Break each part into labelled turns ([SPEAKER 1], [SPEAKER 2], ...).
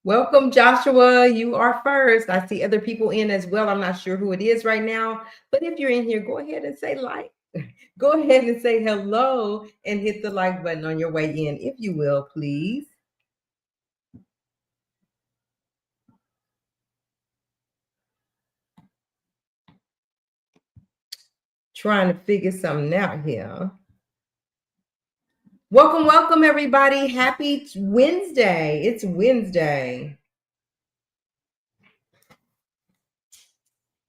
[SPEAKER 1] Welcome, Joshua. You are first. I see other people in as well. I'm not sure who it is right now, but if you're in here, go ahead and say like. Go ahead and say hello and hit the like button on your way in, if you will, please. Trying to figure something out here. Welcome, everybody. Happy Wednesday. It's Wednesday.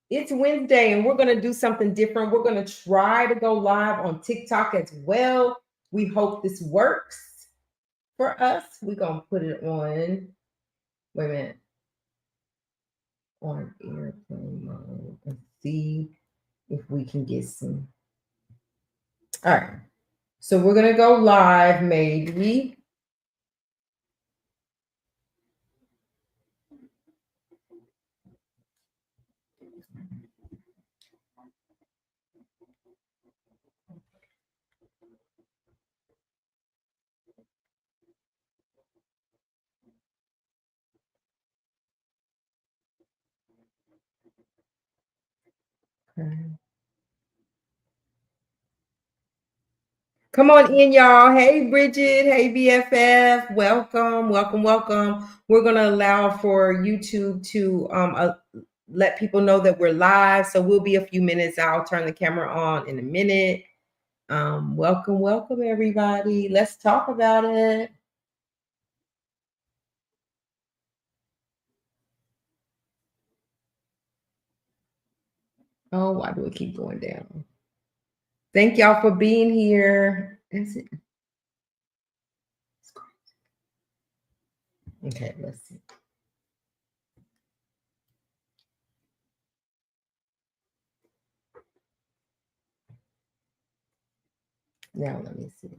[SPEAKER 1] It's Wednesday, and we're going to do something different. We're going to try to go live on TikTok as well. We hope this works for us. We're going to put it on, wait a minute, on airplane mode and see if we can get some. All right. So we're going to go live, maybe. Okay. Come on in, y'all. Hey, Bridget. Hey, BFF. Welcome. We're going to allow for YouTube to let people know that we're live. So we'll be a few minutes. I'll turn the camera on in a minute. Welcome, everybody. Let's talk about it. Oh, why do it keep going down? Thank y'all for being here. Is it? Okay, let's see. Now let me see.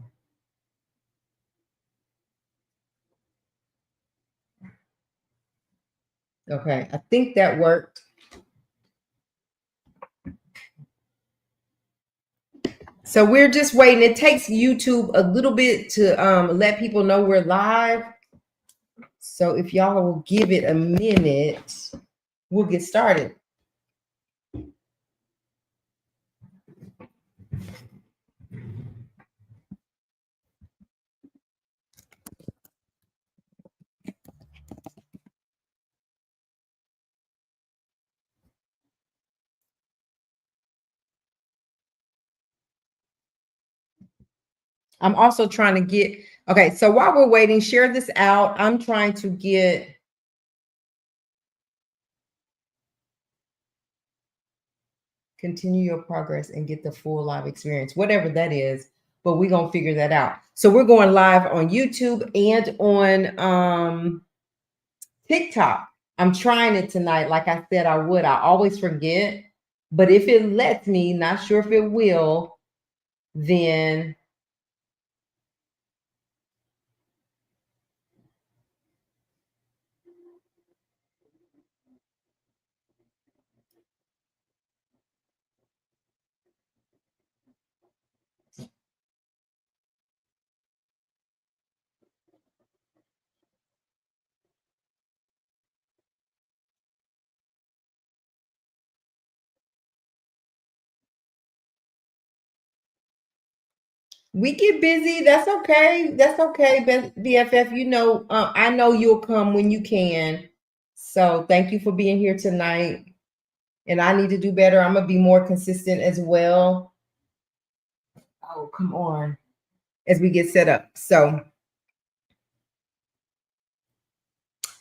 [SPEAKER 1] Okay, I think that worked. So we're just waiting. It takes YouTube a little bit to let people know we're live. So if y'all will give it a minute, we'll get started. I'm also trying to get, okay, so while we're waiting, share this out. I'm trying to get, continue your progress and get the full live experience, whatever that is, but we're going to figure that out. So we're going live on YouTube and on TikTok. I'm trying it tonight. Like I said, I would. I always forget, but if it lets me, not sure if it will, then we get busy. That's okay. That's okay, BFF. You know, I know you'll come when you can. So thank you for being here tonight. And I need to do better. I'm gonna be more consistent as well. Oh, come on. As we get set up. So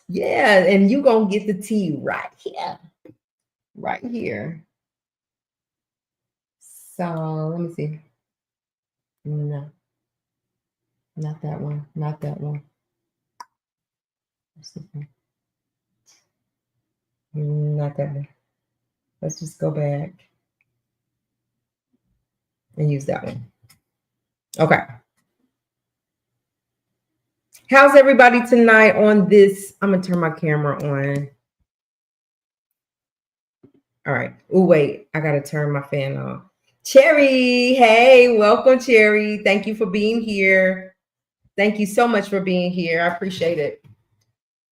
[SPEAKER 1] yeah, and you gonna get the tea right here. Right here. So let me see. No, not that one. Not that one. Not that one. Let's just go back and use that one. Okay. How's everybody tonight on this? I'm going to turn my camera on. All right. Oh, wait. I got to turn my fan off. Cherry. Hey, welcome, Cherry. Thank you for being here. Thank you so much for being here. I appreciate it.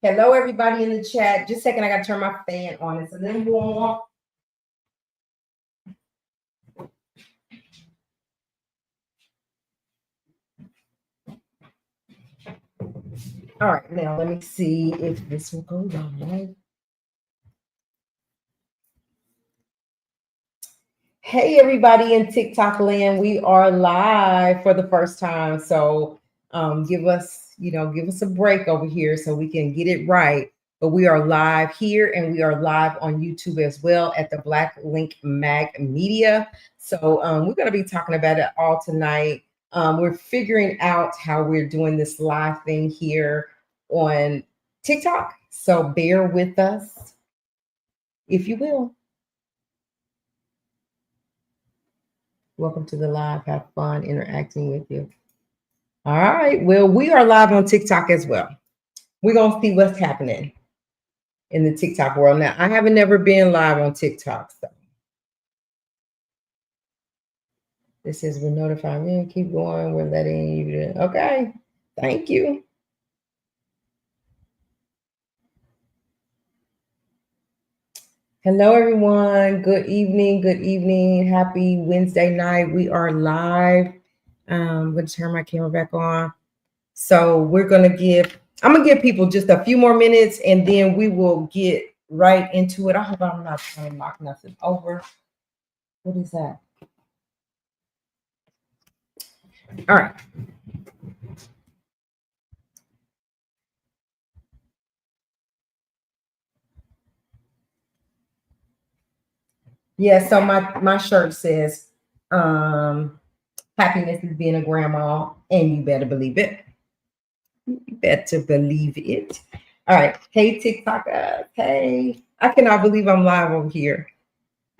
[SPEAKER 1] Hello, everybody in the chat. Just a second, I got to turn my fan on. It's a little warm. All right, now let me see if this will go live. Hey, everybody in TikTok land, we are live for the first time. So give us, give us a break over here so we can get it right. But we are live here and we are live on YouTube as well at the Black Link Mag Media. So we're going to be talking about it all tonight. We're figuring out how we're doing this live thing here on TikTok. So bear with us, if you will. Welcome to the live. Have fun interacting with you. All right. Well, we are live on TikTok as well. We're going to see what's happening in the TikTok world. Now, I haven't never been live on TikTok. So this is we're notifying me. Keep going. We're letting you do. Okay. Thank you. Hello, everyone. Good evening. Good evening. Happy Wednesday night. We are live. I'm going to turn my camera back on. So I'm going to give people just a few more minutes and then we will get right into it. I hope I'm not trying to knock nothing over. What is that? All right. Yeah, so my shirt says happiness is being a grandma, and you better believe it. You better believe it. All right. Hey, TikTok. Hey. I cannot believe I'm live over here.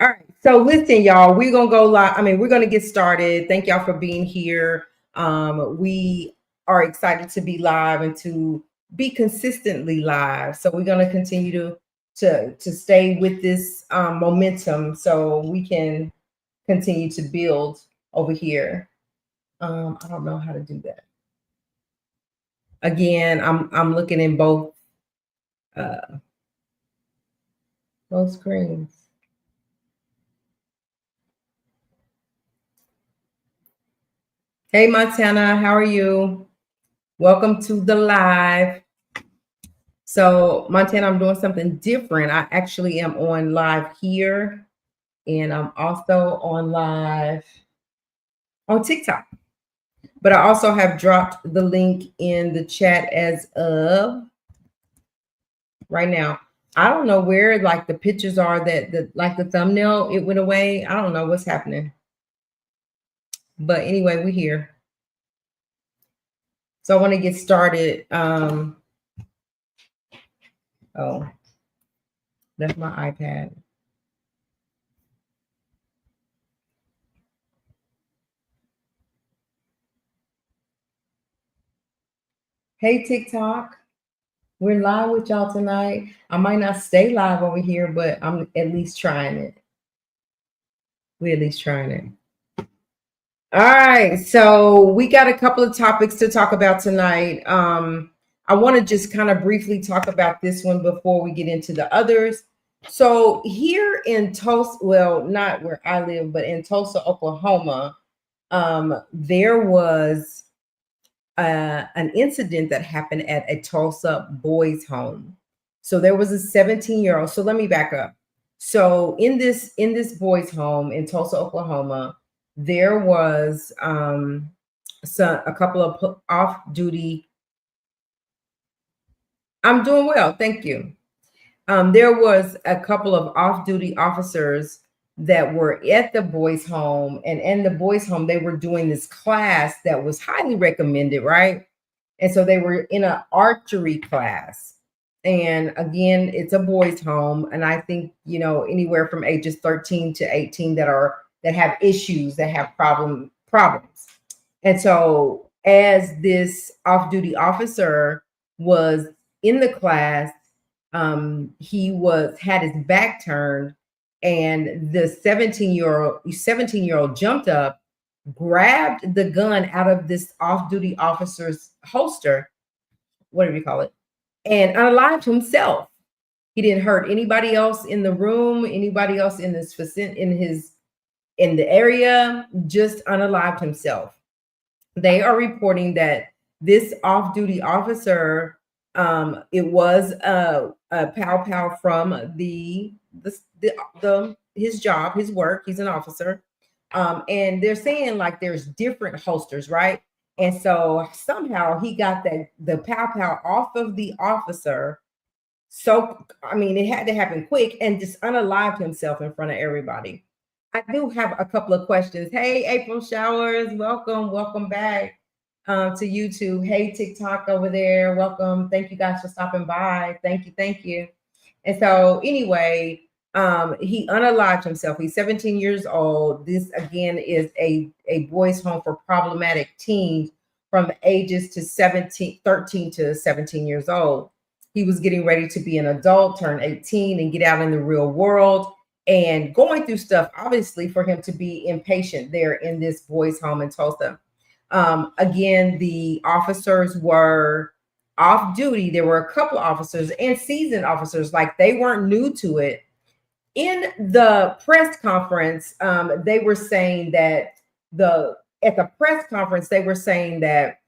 [SPEAKER 1] All right. So listen, y'all, we're going to go live. We're going to get started. Thank y'all for being here. We are excited to be live and to be consistently live. So we're going to continue to stay with this momentum so we can continue to build over here. I don't know how to do that. Again, I'm looking in both screens. Hey, Montana, how are you? Welcome to the live. So, Montana, I'm doing something different. I actually am on live here, and I'm also on live on TikTok. But I also have dropped the link in the chat as of right now. I don't know where like the pictures are that the thumbnail, it went away. I don't know what's happening. But anyway, we're here. So I want to get started. Oh, that's my iPad. Hey, TikTok. We're live with y'all tonight. I might not stay live over here, but I'm at least trying it. We're at least trying it. All right. So we got a couple of topics to talk about tonight. I want to just kind of briefly talk about this one before we get into the others. So here in Tulsa, well, not where I live, but in Tulsa, Oklahoma, there was an incident that happened at a Tulsa boys' home. So there was a 17-year-old. So let me back up. So in this boys' home in Tulsa, Oklahoma, there was a couple of off-duty. I'm doing well, thank you. There was a couple of off-duty officers that were at the boys' home, and in the boys' home, they were doing this class that was highly recommended, right? And so they were in an archery class. And again, it's a boys' home. And I think, anywhere from ages 13 to 18 that have issues, that have problems. And so as this off-duty officer was in the class, he had his back turned, and the 17-year-old jumped up, grabbed the gun out of this off-duty officer's holster, whatever you call it, and unalived himself. He didn't hurt anybody else in the room, anybody else in this in the area, just unalived himself. They are reporting that this off-duty officer, it was a pow pow from his job, his work. He's an officer, and they're saying like there's different holsters, right? And so somehow he got the pow pow off of the officer. So I mean, it had to happen quick and just unalived himself in front of everybody. I do have a couple of questions. Hey, April Showers, welcome back to YouTube. Hey, TikTok over there, welcome. Thank you guys for stopping by. Thank you. And so, anyway, he unalived himself. He's 17 years old. This again is a boys' home for problematic teens from ages to 13 to 17 years old. He was getting ready to be an adult, turn 18, and get out in the real world, and going through stuff, obviously, for him to be impatient there in this boys' home in Tulsa. Again, the officers were off duty. There were a couple of officers and seasoned officers, like they weren't new to it. In the press conference, they were saying that at the press conference, they were saying that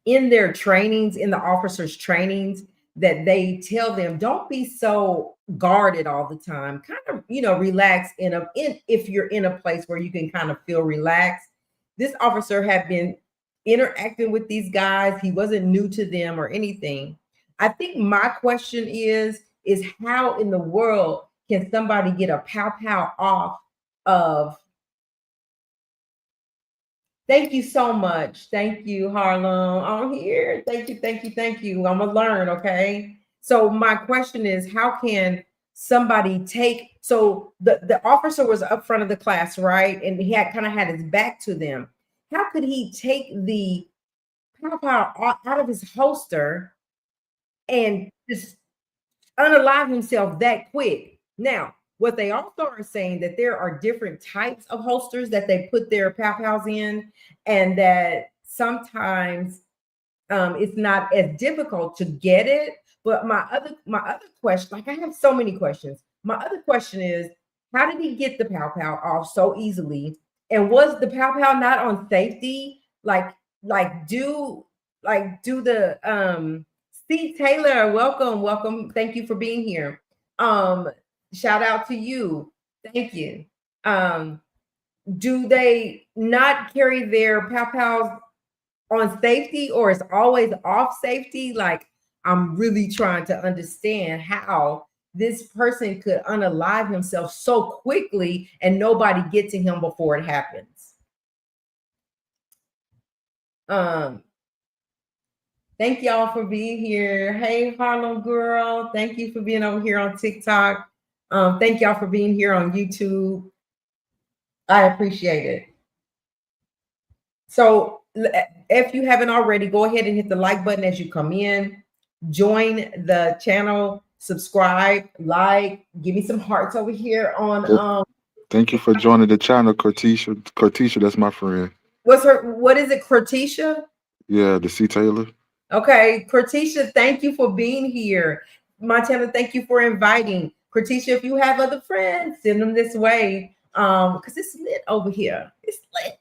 [SPEAKER 1] in their trainings, in the officers' trainings, that they tell them don't be so guarded all the time. Kind of, relax if you're in a place where you can kind of feel relaxed. This officer had been interacting with these guys. He wasn't new to them or anything. I think my question is how in the world can somebody get a pow pow off of? Thank you so much. Thank you, Harlem. I'm here. Thank you. I'm gonna learn, okay? So my question is, how can somebody take, so the officer was up front of the class, right? And he had kind of had his back to them. How could he take the pow pow out of his holster and just unalive himself that quick? Now, what they also are saying that there are different types of holsters that they put their pow pows in, and that sometimes it's not as difficult to get it. But my other question, like I have so many questions. My other question is, how did he get the pow pow off so easily? And was the pow pow not on safety? Do the Steve Taylor, welcome. Thank you for being here. Shout out to you. Thank you. Do they not carry their pow pows on safety, or is always off safety? Like, I'm really trying to understand how this person could unalive himself so quickly and nobody get to him before it happens. Thank y'all for being here. Hey, Harlem girl. Thank you for being over here on TikTok. Thank y'all for being here on YouTube. I appreciate it. So if you haven't already, go ahead and hit the like button as you come in. Join the channel, subscribe, like, give me some hearts over here on
[SPEAKER 2] Thank you for joining the channel, Cortisha, that's my friend.
[SPEAKER 1] What is it, Cortisha?
[SPEAKER 2] Yeah, the C Taylor.
[SPEAKER 1] Okay, Cortisha, thank you for being here. Montana, thank you for inviting. Cortisha, if you have other friends, send them this way. Because it's lit over here. It's lit.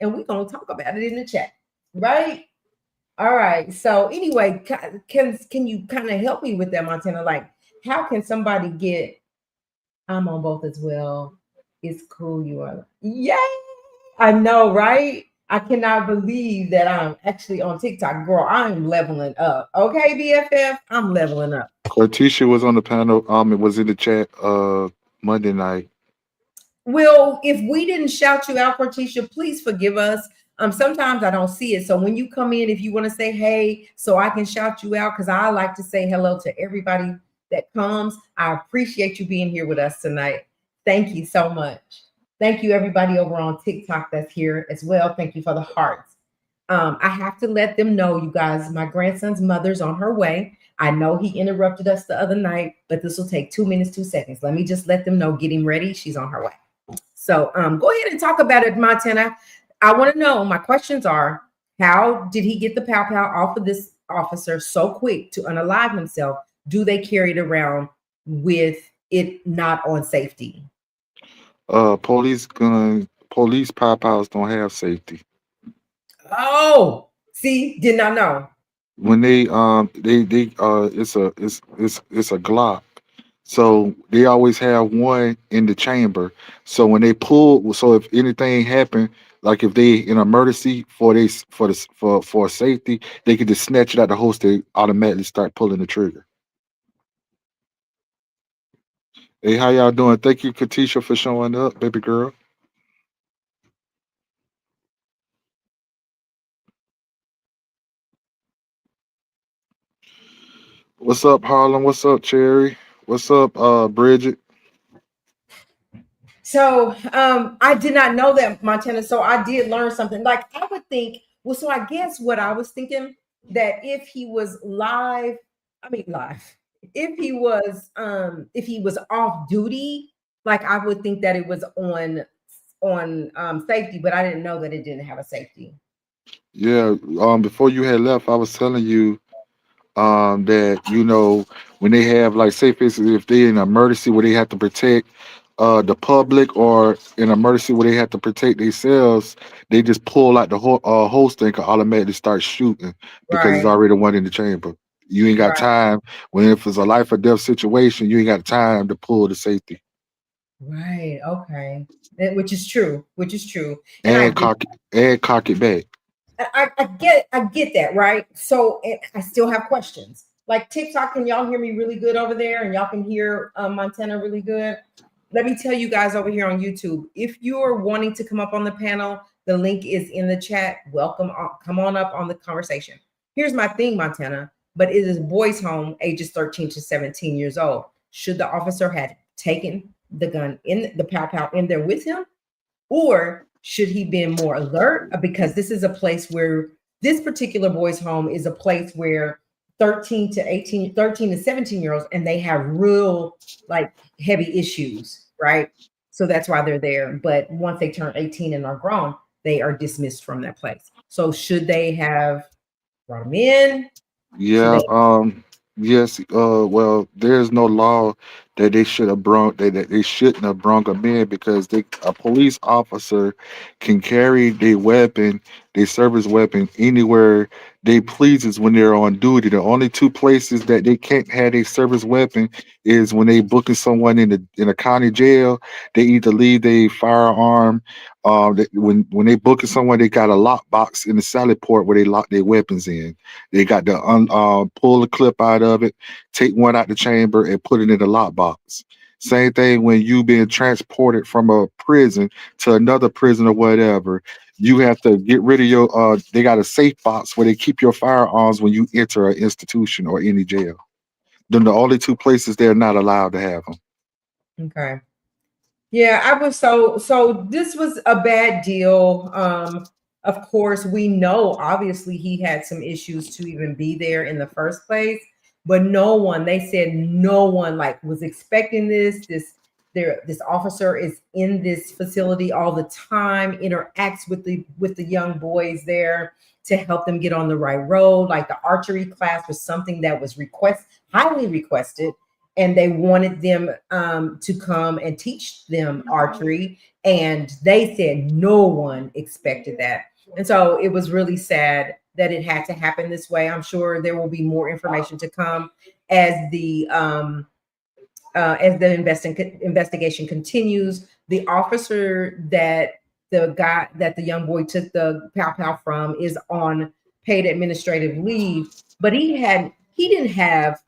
[SPEAKER 1] And we're gonna talk about it in the chat, right? All right. So anyway, can you kind of help me with that, Montana? Like, how can somebody get? I'm on both as well. It's cool. You are. Yay! I know, right? I cannot believe that I'm actually on TikTok. Girl, I'm leveling up. Okay, BFF, I'm leveling up.
[SPEAKER 2] Cortisha was on the panel. It was in the chat Monday night.
[SPEAKER 1] Well, if we didn't shout you out, Cortisha, please forgive us. Sometimes I don't see it. So when you come in, if you want to say hey, so I can shout you out, because I like to say hello to everybody that comes. I appreciate you being here with us tonight. Thank you so much. Thank you, everybody over on TikTok that's here as well. Thank you for the hearts. I have to let them know, you guys, my grandson's mother's on her way. I know he interrupted us the other night, but this will take 2 minutes, 2 seconds. Let me just let them know, getting ready. She's on her way. So go ahead and talk about it, Montana. I want to know, my questions are, how did he get the pow pow off of this officer so quick to unalive himself? Do they carry it around with it not on safety?
[SPEAKER 2] Police pop outs don't have safety.
[SPEAKER 1] Oh, see, did not know.
[SPEAKER 2] When they it's a Glock. So they always have one in the chamber. So when they pull, so if anything happened, like if they in emergency for safety, they could just snatch it out the holster, automatically start pulling the trigger. Hey, how y'all doing? Thank you, Katisha, for showing up, baby girl. What's up, Harlem? What's up, Cherry? What's up, Bridget?
[SPEAKER 1] So I did not know that, Montana. So I did learn something. Like I would think, well, so I guess what I was thinking that if he was live, I mean live, if he was off duty, like I would think that it was on safety, but I didn't know that it didn't have a safety.
[SPEAKER 2] Yeah. Before you had left, I was telling you that when they have like say for instance, if they in an emergency where they have to protect the public or in an emergency where they have to protect themselves, they just pull out the whole holster and can automatically start shooting because it's
[SPEAKER 1] Right,
[SPEAKER 2] already one in the chamber. You ain't got
[SPEAKER 1] right,
[SPEAKER 2] time when if it's a life or death situation, you ain't got time to pull the safety
[SPEAKER 1] right. Okay. Which is true. Which is true. And I
[SPEAKER 2] and
[SPEAKER 1] did
[SPEAKER 2] cock it back.
[SPEAKER 1] I get that, right? So I still have questions. Like TikTok, can y'all hear me really good over there? And y'all can hear Montana really good. Let me tell you guys over here on YouTube, if you're wanting to come up on the panel, the link is in the chat. Welcome, come on up on the conversation. Here's my thing, Montana, but it is boys' home, ages 13 to 17 years old. Should the officer had taken the gun in the pow pow in there with him? Or should he be more alert? Because this is a place where this particular boys' home is a place where 13 to 18, 13 to 17-year-olds, and they have real like heavy issues, right? So that's why they're there. But once they turn 18 and are grown, they are dismissed from that place. So should they have brought them in? Should
[SPEAKER 2] Yeah,
[SPEAKER 1] they?
[SPEAKER 2] yes, well, there's no law that they should have brought that they shouldn't have brought them in because a police officer can carry their weapon, their service weapon anywhere they pleases when they're on duty. The only two places that they can't have their service weapon is when they booking someone in a county jail. They either leave their firearm. When they booking someone, they got a lock box in the salad port where they lock their weapons in. They got to pull the clip out of it, take one out the chamber, and put it in the lockbox. Same thing when you being transported from a prison to another prison or whatever. You have to get rid of your. They got a safe box where they keep your firearms when you enter an institution or any jail. Then the only two places they're not allowed to have them.
[SPEAKER 1] Okay. Yeah, I was so this was a bad deal. Of course, we know obviously he had some issues to even be there in the first place, but no one, they said no one like was expecting this officer is in this facility all the time, interacts with the young boys there to help them get on the right road. Like the archery class was something that was highly requested, and they wanted them to come and teach them archery, and they said no one expected that. And so it was really sad that it had to happen this way. I'm sure there will be more information to come as the investigation continues. The officer that the young boy took the pow pow from is on paid administrative leave, but he didn't have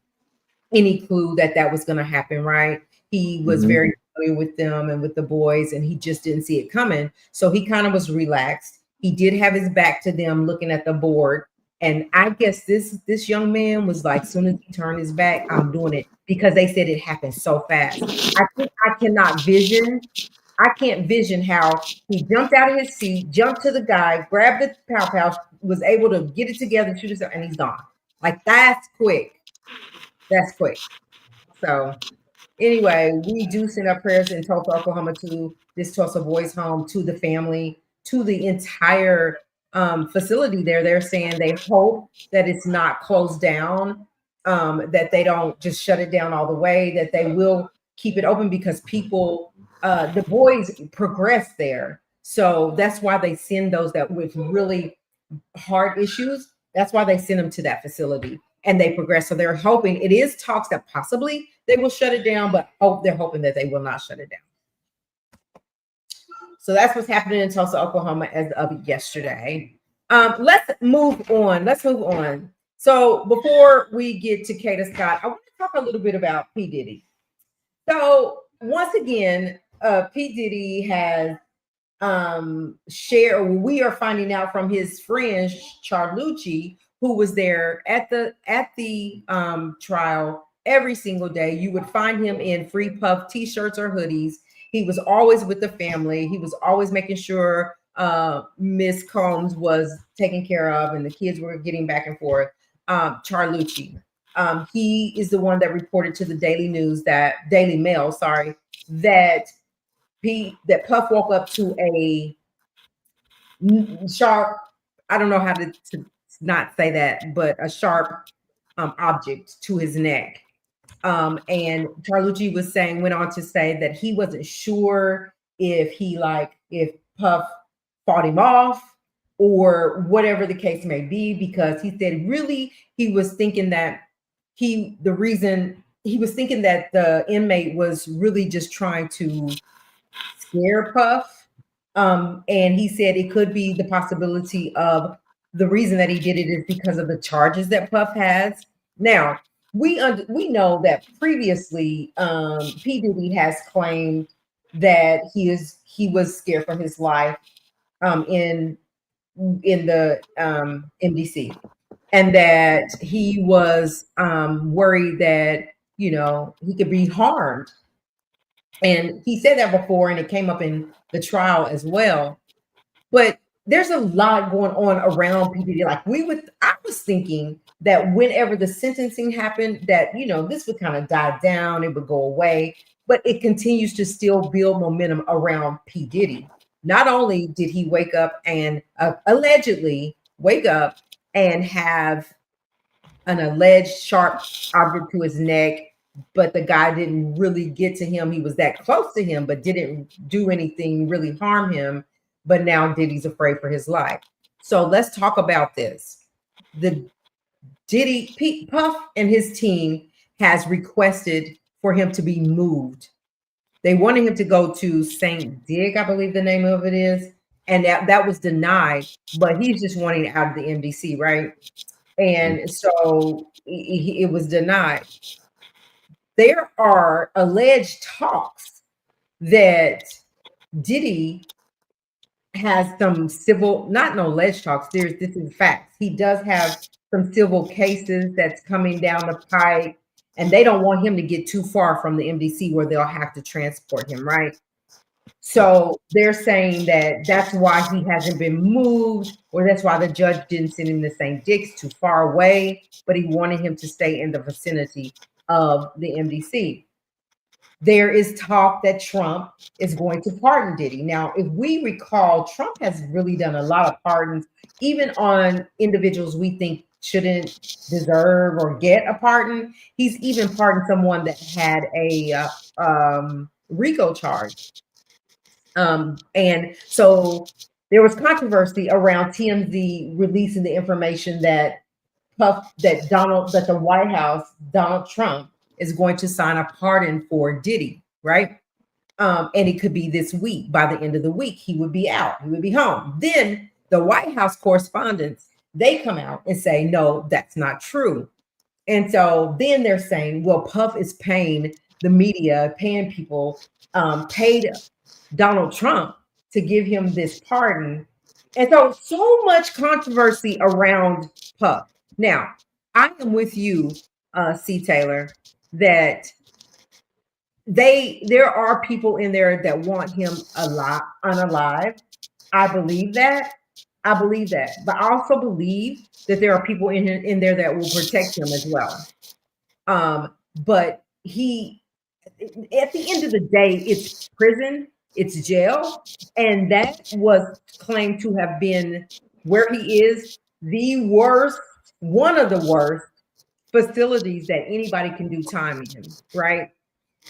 [SPEAKER 1] any clue that that was going to happen, right? He was
[SPEAKER 2] Hmm.
[SPEAKER 1] very familiar with them and with the boys, and he just didn't see it coming. So he kind of was relaxed. He did have his back to them, looking at the board. And I guess this young man was like, soon as he turned his back, I'm doing it, because they said it happened so fast. I cannot vision. I can't vision how he jumped out of his seat, jumped to the guy, grabbed the pow pow, was able to get it together, shoot himself, and he's gone. Like that's quick. That's quick. So anyway, we do send our prayers in Tulsa, Oklahoma, to this Tulsa boys' home, to the family, to the entire facility there, they're saying they hope that it's not closed down, that they don't just shut it down all the way, that they will keep it open because people, the boys progress there. So that's why they send those that with really hard issues. That's why they send them to that facility and they progress. So they're hoping, it is talks that possibly they will shut it down, but they're hoping that they will not shut it down. So that's what's happening in Tulsa, Oklahoma as of yesterday. Let's move on. Let's move on. So before we get to Kada Scott, I want to talk a little bit about P. Diddy. So once again, P. Diddy has share, we are finding out from his friend Charlucci, who was there at the trial every single day. You would find him in Free Puff t-shirts or hoodies. He was always with the family. He was always making sure Miss Combs was taken care of and the kids were getting back and forth. Charlucci, he is the one that reported to the Daily Mail, sorry, that Puff woke up to a sharp, I don't know how to not say that, but a sharp object to his neck. And Charlucci went on to say that he wasn't sure if Puff fought him off or whatever the case may be, because he said really he was thinking that the inmate was really just trying to scare Puff. And he said it could be the possibility of the reason that he did it is because of the charges that Puff has. Now, we know that previously P. Diddy has claimed that he was scared for his life in the MDC, and that he was worried that he could be harmed. And he said that before, and it came up in the trial as well. But there's a lot going on around PPD. I was thinking that whenever the sentencing happened, that this would kind of die down, it would go away, but it continues to still build momentum around P. Diddy. Not only did he wake up and allegedly wake up and have an alleged sharp object to his neck, but the guy didn't really get to him. He was that close to him, but didn't do anything really harm him. But now Diddy's afraid for his life. So let's talk about this. The Puff and his team has requested for him to be moved. They wanted him to go to St. Dig, I believe the name of it is. And that was denied, but he's just wanting out of the MDC, right? And so it was denied. There are alleged talks that Diddy has some civil, not no alleged talks. This is facts. He does have some civil cases that's coming down the pipe, and they don't want him to get too far from the MDC where they'll have to transport him, right? So they're saying that that's why he hasn't been moved, or that's why the judge didn't send him to St. Dick's, too far away, but he wanted him to stay in the vicinity of the MDC. There is talk that Trump is going to pardon Diddy. Now, if we recall, Trump has really done a lot of pardons, even on individuals we think shouldn't deserve or get a pardon. He's even pardoned someone that had a RICO charge. And so there was controversy around TMZ releasing the information that the White House, Donald Trump, is going to sign a pardon for Diddy, right? And it could be this week. By the end of the week, he would be out. He would be home. Then the White House correspondents, they come out and say, no, that's not true. And so then they're saying, well, Puff is paying the media, paying people, paid Donald Trump to give him this pardon. And so much controversy around Puff. Now, I am with you, C. Taylor, that there are people in there that want him unalive. I believe that. But I also believe that there are people in there that will protect him as well. But at the end of the day, it's prison, it's jail, and that was claimed to have been where he is the worst, one of the worst facilities that anybody can do time in, right?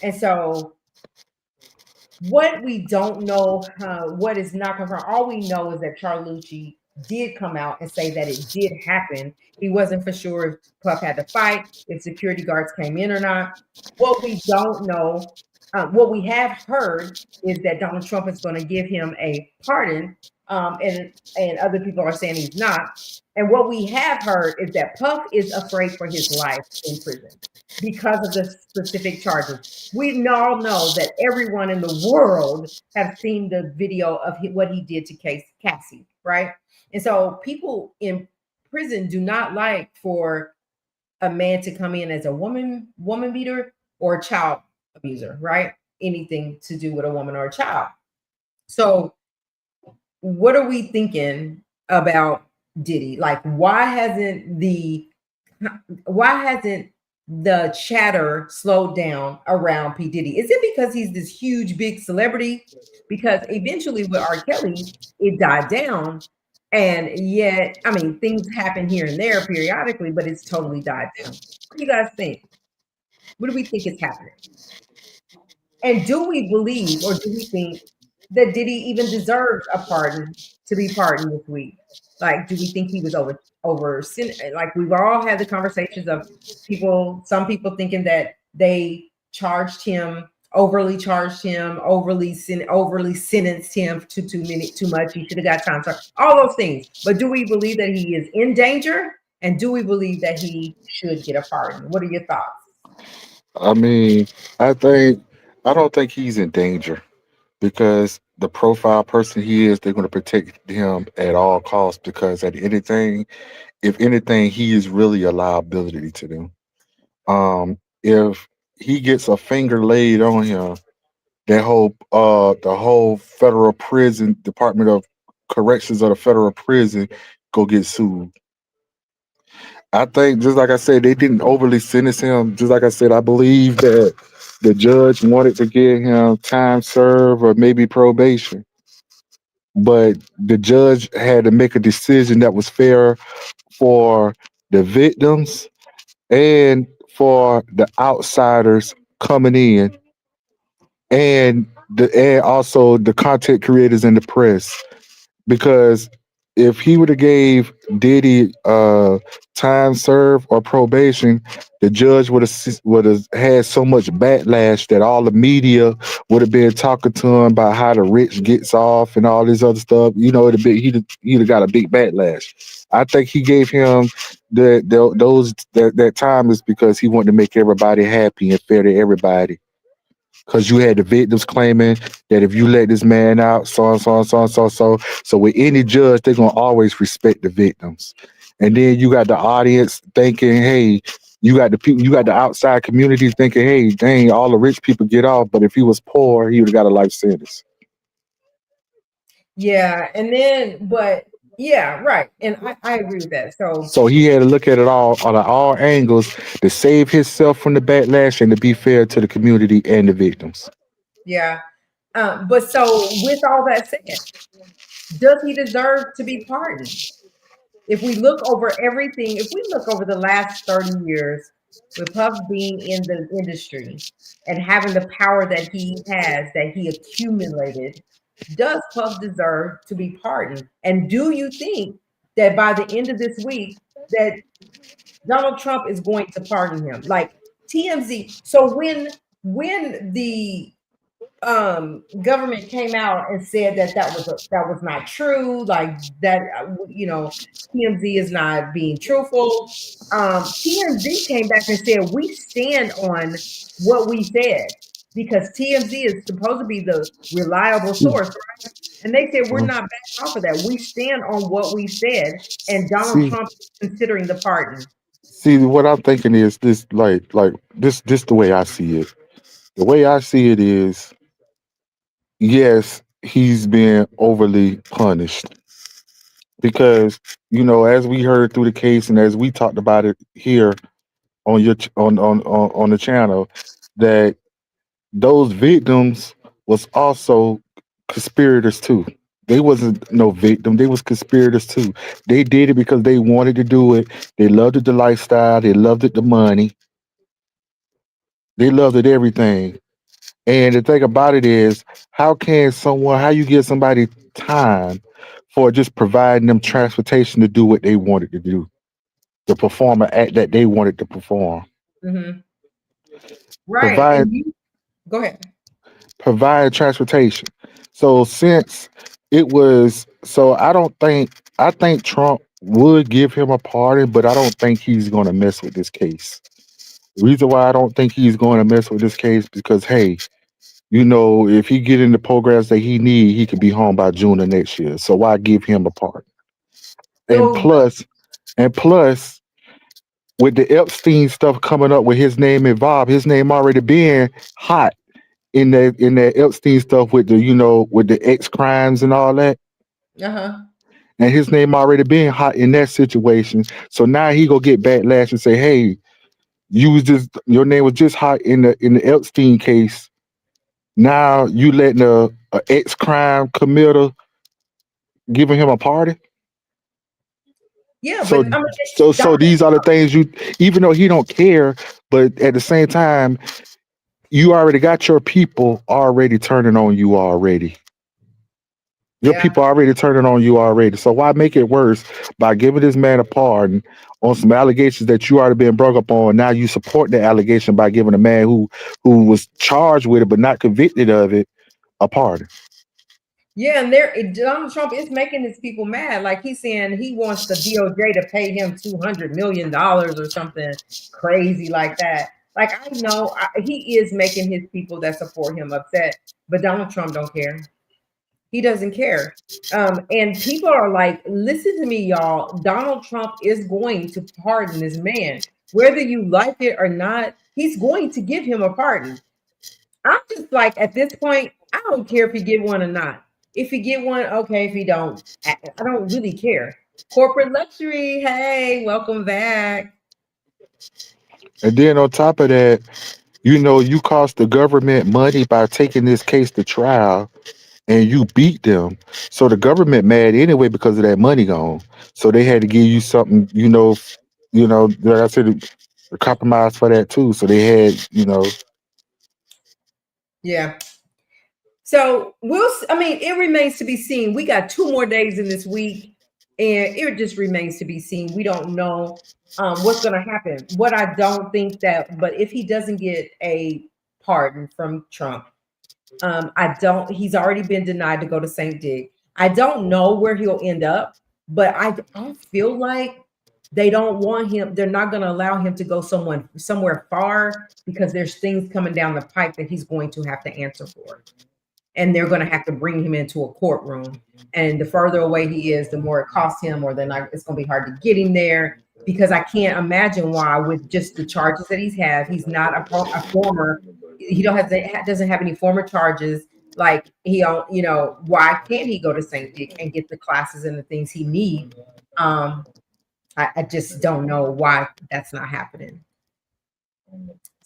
[SPEAKER 1] And so what we don't know, what is not confirmed, all we know is that Charlucci did come out and say that it did happen. He wasn't for sure if Puff had to fight, if security guards came in or not. What we don't know, what we have heard is that Donald Trump is going to give him a pardon, and other people are saying he's not. And what we have heard is that Puff is afraid for his life in prison because of the specific charges. We all know that everyone in the world have seen the video of what he did to Cassie, right? And so people in prison do not like for a man to come in as a woman beater or a child abuser, right? Anything to do with a woman or a child. So what are we thinking about Diddy? Like, why hasn't the chatter slowed down around P. Diddy? Is it because he's this huge, big celebrity? Because eventually with R. Kelly, it died down. And yet, I mean, things happen here and there periodically, but it's totally died down. What do you guys think? What do we think is happening? And do we believe or do we think that Diddy even deserves a pardon to be pardoned this week? Like, do we think he was over sin? Like, we've all had the conversations of people, some people thinking that they overly charged him, overly sentenced him to too much. He should have got time. So all those things. But do we believe that he is in danger? And do we believe that he should get a pardon? What are your thoughts?
[SPEAKER 2] I mean, I think I don't think he's in danger because the profile person he is, they're going to protect him at all costs. Because at anything, if anything, he is really a liability to them. If he gets a finger laid on him, the whole federal prison Department of Corrections of the federal prison go get sued. I think just like I said, they didn't overly sentence him. Just like I said, I believe that the judge wanted to give him time served or maybe probation, but the judge had to make a decision that was fair for the victims and for the outsiders coming in, and also the content creators and the press. Because if he would have gave Diddy time served or probation, the judge would have had so much backlash that all the media would have been talking to him about how the rich gets off and all this other stuff. You know, he'd have got a big backlash. I think he gave him that time is because he wanted to make everybody happy and fair to everybody, because you had the victims claiming that if you let this man out, so and so and so and so so with any judge, they're gonna always respect the victims. And then you got the audience thinking, hey, you got the outside community thinking, hey, dang, all the rich people get off, but if he was poor, he would have got a life sentence.
[SPEAKER 1] Yeah, and then, but yeah, right. And I agree with that. So
[SPEAKER 2] So he had to look at it all on all angles to save himself from the backlash and to be fair to the community and the victims.
[SPEAKER 1] yeah. But so with all that said, does he deserve to be pardoned? If we look over everything, if we look over the last 30 years with Puff being in the industry and having the power that he has, that he accumulated, does Puff deserve to be pardoned? And do you think that by the end of this week that Donald Trump is going to pardon him? Like TMZ. So when the government came out and said that that was not true, like that, TMZ is not being truthful. TMZ came back and said we stand on what we said because TMZ is supposed to be the reliable source, right? And they said we're not backing off of that. We stand on what we said, and Donald
[SPEAKER 2] See,
[SPEAKER 1] Trump is considering the pardon.
[SPEAKER 2] see, what I'm thinking is this, this the way I see it. The way I see it is, yes, he's been overly punished because as we heard through the case and as we talked about it here on your on the channel, that those victims was also conspirators too. They wasn't no victim. They was conspirators too. They did it because they wanted to do it. They loved it, the lifestyle. They loved it, the money. They loved it, everything. And the thing about it is, how you give somebody time for just providing them transportation to do what they wanted to do, to perform an act that they wanted to perform.
[SPEAKER 1] Hmm. Right.
[SPEAKER 2] Provide
[SPEAKER 1] And you go ahead.
[SPEAKER 2] provide transportation. So since I don't think I think Trump would give him a pardon, but I don't think he's gonna mess with this case. The reason why I don't think he's going to mess with this case because hey, if he get in the programs that he need, he could be home by June of next year. So why give him a part? And
[SPEAKER 1] So
[SPEAKER 2] plus, and plus, with the Epstein stuff coming up with his name involved, his name already being hot in that Epstein stuff with the X crimes and all that,
[SPEAKER 1] uh-huh.
[SPEAKER 2] and his name already being hot in that situation. So now he go get backlash and say, hey, your name was just hot in the Epstein case. Now you letting a ex crime committer giving him a party.
[SPEAKER 1] Yeah,
[SPEAKER 2] So
[SPEAKER 1] but I mean
[SPEAKER 2] so these are the things even though he don't care, but at the same time, you already got your people already turning on you already. Your
[SPEAKER 1] yeah.
[SPEAKER 2] people already turning on you already. So why make it worse by giving this man a pardon on some allegations that you already been brought up on? Now you support the allegation by giving a man who was charged with it but not convicted of it a pardon.
[SPEAKER 1] Yeah, and Donald Trump is making his people mad. Like he's saying he wants the DOJ to pay him $200 million or something crazy like that. Like I know he is making his people that support him upset, but Donald Trump don't care. He doesn't care. And people are like, listen to me, y'all. Donald Trump is going to pardon this man, whether you like it or not. He's going to give him a pardon. I'm just like at this point, I don't care if he get one or not. If he get one, okay. If he don't, I don't really care. Corporate luxury, hey, welcome back.
[SPEAKER 2] And then on top of that, you cost the government money by taking this case to trial and you beat them. So the government mad anyway because of that money gone. So they had to give you something, like I said, a compromise for that too. So they had.
[SPEAKER 1] Yeah. So I mean, it remains to be seen. We got 2 more days in this week, and it just remains to be seen. We don't know what's going to happen. What I don't think that, but if he doesn't get a pardon from Trump, I don't. He's already been denied to go to St. Dig. I don't know where he'll end up, but I feel like they don't want him. They're not going to allow him to go somewhere far because there's things coming down the pipe that he's going to have to answer for, and they're going to have to bring him into a courtroom. And the further away he is, the more it costs him, or then it's going to be hard to get him there. Because I can't imagine why, with just the charges that he's not a former, he doesn't have any former charges. Like why can't he go to St. Dick and get the classes and the things he needs? Um, I just don't know why that's not happening.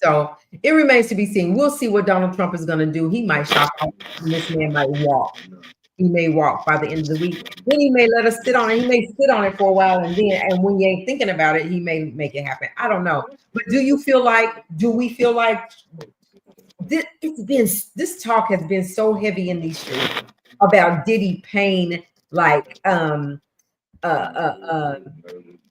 [SPEAKER 1] So it remains to be seen. We'll see what Donald Trump is going to do. He might shop out, and this man might walk. He may walk by the end of the week. Then he may let us sit on it. He may sit on it for a while, and when you ain't thinking about it, he may make it happen. I don't know. But do we feel like this talk has been so heavy in these streets about Diddy paying like uh uh uh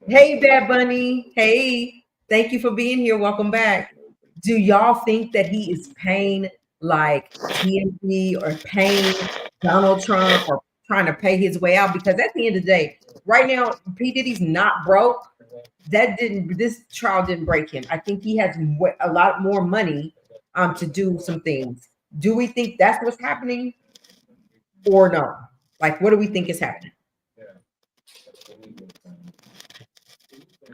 [SPEAKER 1] hey Bad Bunny, hey, thank you for being here. Welcome back. Do y'all think that he is paying like TNT or paying Donald Trump or trying to pay his way out? Because at the end of the day, right now, P. Diddy's not broke. This trial didn't break him. I think he has a lot more money to do some things. Do we think that's what's happening or no? Like, what do we think is happening?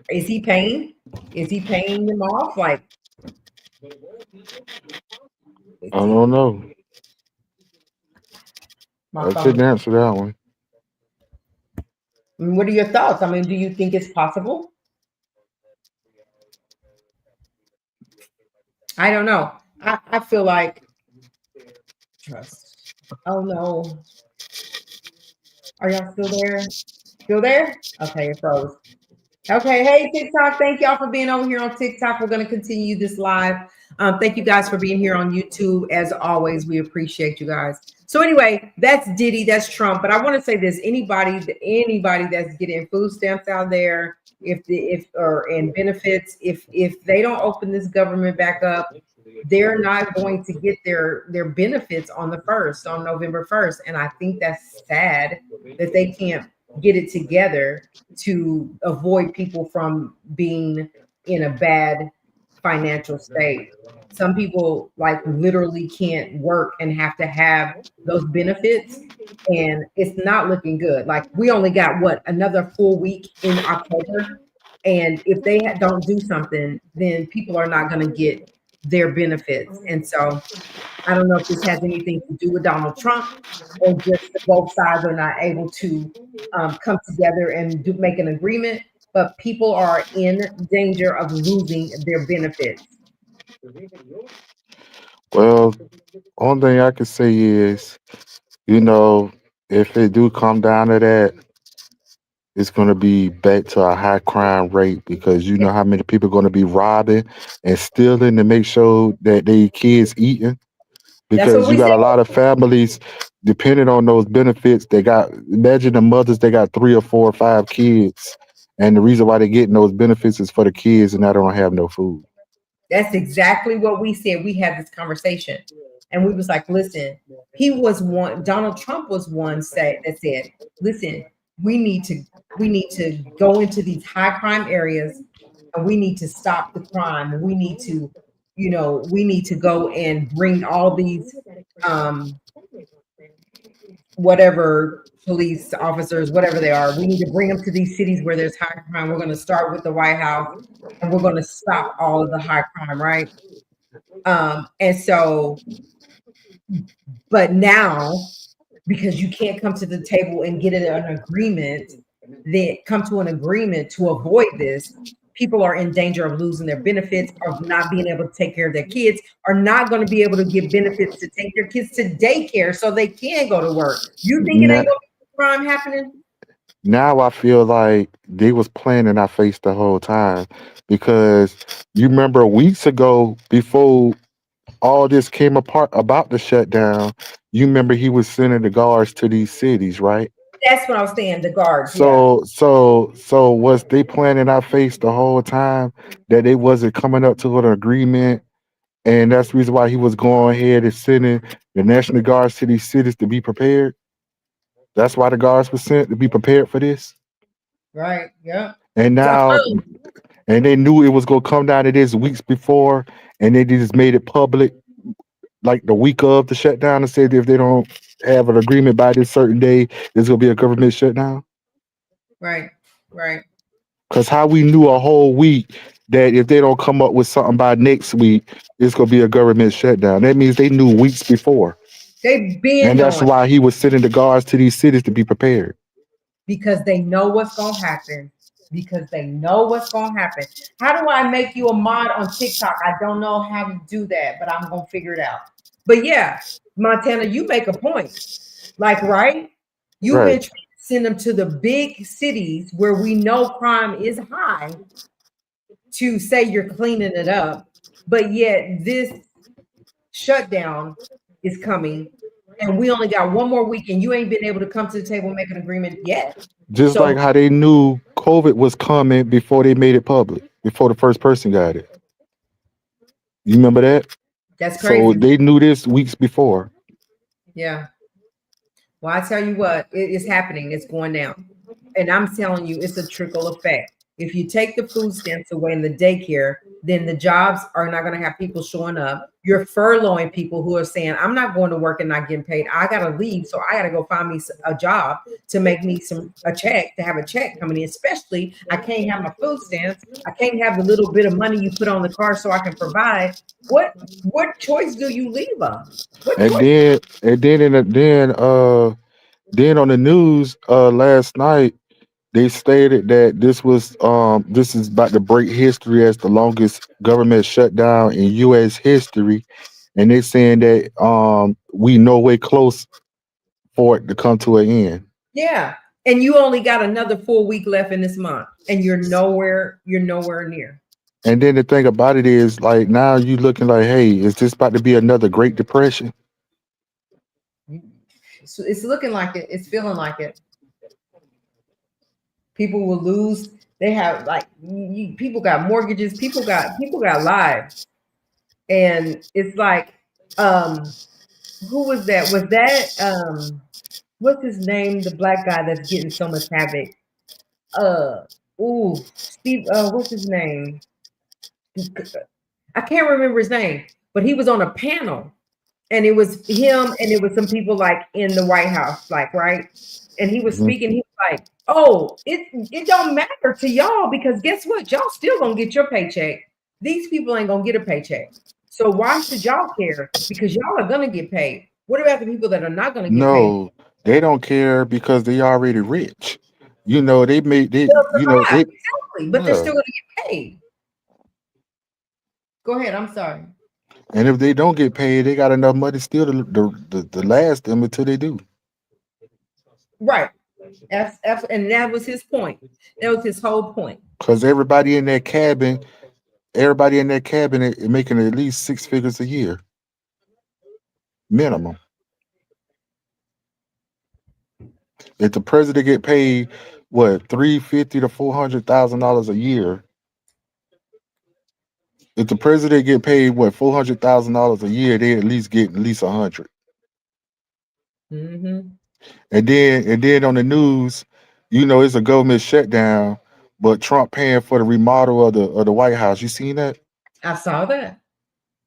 [SPEAKER 1] Is he paying? Is he paying them off? Like,
[SPEAKER 2] I
[SPEAKER 1] let's see.
[SPEAKER 2] don't know.
[SPEAKER 1] My
[SPEAKER 2] I
[SPEAKER 1] phone.
[SPEAKER 2] couldn't answer that one.
[SPEAKER 1] I mean, what are your thoughts? I mean, do you think it's possible? I don't know. I feel like trust. Oh no. Are y'all still there? Still there? Okay, it froze. Okay, hey TikTok, thank y'all for being over here on TikTok. We're going to continue this live. Thank you guys for being here on YouTube. As always, we appreciate you guys. So anyway, that's Diddy, that's Trump. But I want to say this: anybody that's getting food stamps out there, if or and benefits, if they don't open this government back up, they're not going to get their benefits on the first, on November 1st. And I think that's sad that they can't get it together to avoid people from being in a bad financial state. Some people like literally can't work and have to have those benefits, and it's not looking good. Like we only got what, another full week in October, and if they don't do something, then people are not going to get their benefits. And so I don't know if this has anything to do with Donald Trump, or just that both sides are not able to come together and make an agreement. But people are in danger of losing their benefits.
[SPEAKER 2] Well, only thing I can say is, you know, if it do come down to that, it's going to be back to a high crime rate because you know how many people are going to be robbing and stealing to make sure that they kids eating.
[SPEAKER 1] That's what
[SPEAKER 2] Because you
[SPEAKER 1] we said.
[SPEAKER 2] got a lot of families depending on those benefits. They got, imagine the mothers, they got three or four or five kids, and the reason why they're getting those benefits is for the kids, and I don't have no food.
[SPEAKER 1] That's exactly what we said. We had this conversation, and we was like, listen, he was one. Donald Trump was one that said, listen, we need to we need to go into these high crime areas, and we need to stop the crime, and we need to, we need to go and bring all these um whatever police officers, whatever they are, we need to bring them to these cities where there's high crime. We're going to start with the White House, and we're going to stop all of the high crime, right? And so, but now, because you can't come to the table and get an agreement, then come to an agreement to avoid this, people are in danger of losing their benefits, of not being able to take care of their kids, are not going to be able to get benefits to take their kids to daycare so they can go to work. You think it ain't
[SPEAKER 2] Now,
[SPEAKER 1] going to be crime happening?
[SPEAKER 2] now I feel like they was playing in our face the whole time because you remember weeks ago before all this came apart about the shutdown, you remember he was sending the guards to these cities, right?
[SPEAKER 1] That's what I was saying. The guards, yeah,
[SPEAKER 2] So was they playing in our face the whole time that they wasn't coming up to an agreement, and that's the reason why he was going ahead and sending the National Guards to these cities to be prepared. That's why the guards were sent to be prepared for this.
[SPEAKER 1] right, yeah.
[SPEAKER 2] And
[SPEAKER 1] So,
[SPEAKER 2] now, and they knew it was gonna come down to this weeks before, and they just made it public like the week of the shutdown and said if they don't have an agreement by this certain day, there's gonna be a government shutdown.
[SPEAKER 1] right, right.
[SPEAKER 2] Because how we knew a whole week that if they don't come up with something by next week, it's gonna be a government shutdown. That means they knew weeks before,
[SPEAKER 1] They've been
[SPEAKER 2] and that's
[SPEAKER 1] knowing,
[SPEAKER 2] why he was sending the guards to these cities to be prepared.
[SPEAKER 1] because they know what's going to happen. Because they know what's going to happen. How do I make you a mod on TikTok? I don't know how to do that, but I'm going to figure it out. But yeah, Montana, you make a point. Like, right? You've been
[SPEAKER 2] Right.
[SPEAKER 1] trying to send them to the big cities where we know crime is high to say you're cleaning it up. But yet, this shutdown is coming, and we only got one more week, and you ain't been able to come to the table and make an agreement yet.
[SPEAKER 2] Just
[SPEAKER 1] So
[SPEAKER 2] like how they knew COVID was coming before they made it public, before the first person got it. You remember that?
[SPEAKER 1] that's
[SPEAKER 2] So
[SPEAKER 1] crazy.
[SPEAKER 2] they knew this weeks before.
[SPEAKER 1] Yeah. Well, I tell you what, it is happening. It's going down. And I'm telling you, it's a trickle effect. If you take the food stamps away in the daycare, then the jobs are not going to have people showing up. You're furloughing people who are saying, I'm not going to work and not getting paid. I got to leave. So I got to go find me a job to make me a check, to have a check coming in. Especially, I can't have my food stamps. I can't have the little bit of money you put on the car so I can provide. What choice do you leave them? What
[SPEAKER 2] And
[SPEAKER 1] choice?
[SPEAKER 2] then on the news last night they stated that this is about to break history as the longest government shutdown in US history, and they saying that we no way close for it to come to an end.
[SPEAKER 1] Yeah. And you only got another full week left in this month. And you're nowhere near.
[SPEAKER 2] And then the thing about it is, like now you looking like, hey, is this about to be another Great Depression?
[SPEAKER 1] So it's looking like it. It's feeling like it. People will lose. They have like people got mortgages. People got lives, and it's like, who was that? Was that what's his name? The black guy that's getting so much havoc. Uh, Steve. What's his name? I can't remember his name, but he was on a panel, and it was him, and it was some people like in the White House, like right, and he was
[SPEAKER 2] Mhm.
[SPEAKER 1] speaking. He was like, "Oh, it don't matter to y'all because guess what? Y'all still gonna get your paycheck. These people ain't gonna get a paycheck. So why should y'all care? Because y'all are gonna get paid. What about the people that are not gonna get paid?
[SPEAKER 2] No, they don't care because they already rich. They made they
[SPEAKER 1] They'll
[SPEAKER 2] you know
[SPEAKER 1] survive
[SPEAKER 2] they
[SPEAKER 1] exactly, but they're
[SPEAKER 2] yeah.
[SPEAKER 1] still gonna get paid." Go ahead. I'm sorry.
[SPEAKER 2] And if they don't get paid, they got enough money still to last them until they do.
[SPEAKER 1] Right. And that was his point. That was his whole point.
[SPEAKER 2] Because everybody in that cabin is making at least six figures a year minimum. If the president get paid what $350 to $400,000 a year, if the president get paid what $400,000 a year, they at least get at least 100.
[SPEAKER 1] Hmm.
[SPEAKER 2] And then on the news, it's a government shutdown, but Trump paying for the remodel of the White House. You seen that?
[SPEAKER 1] I saw that.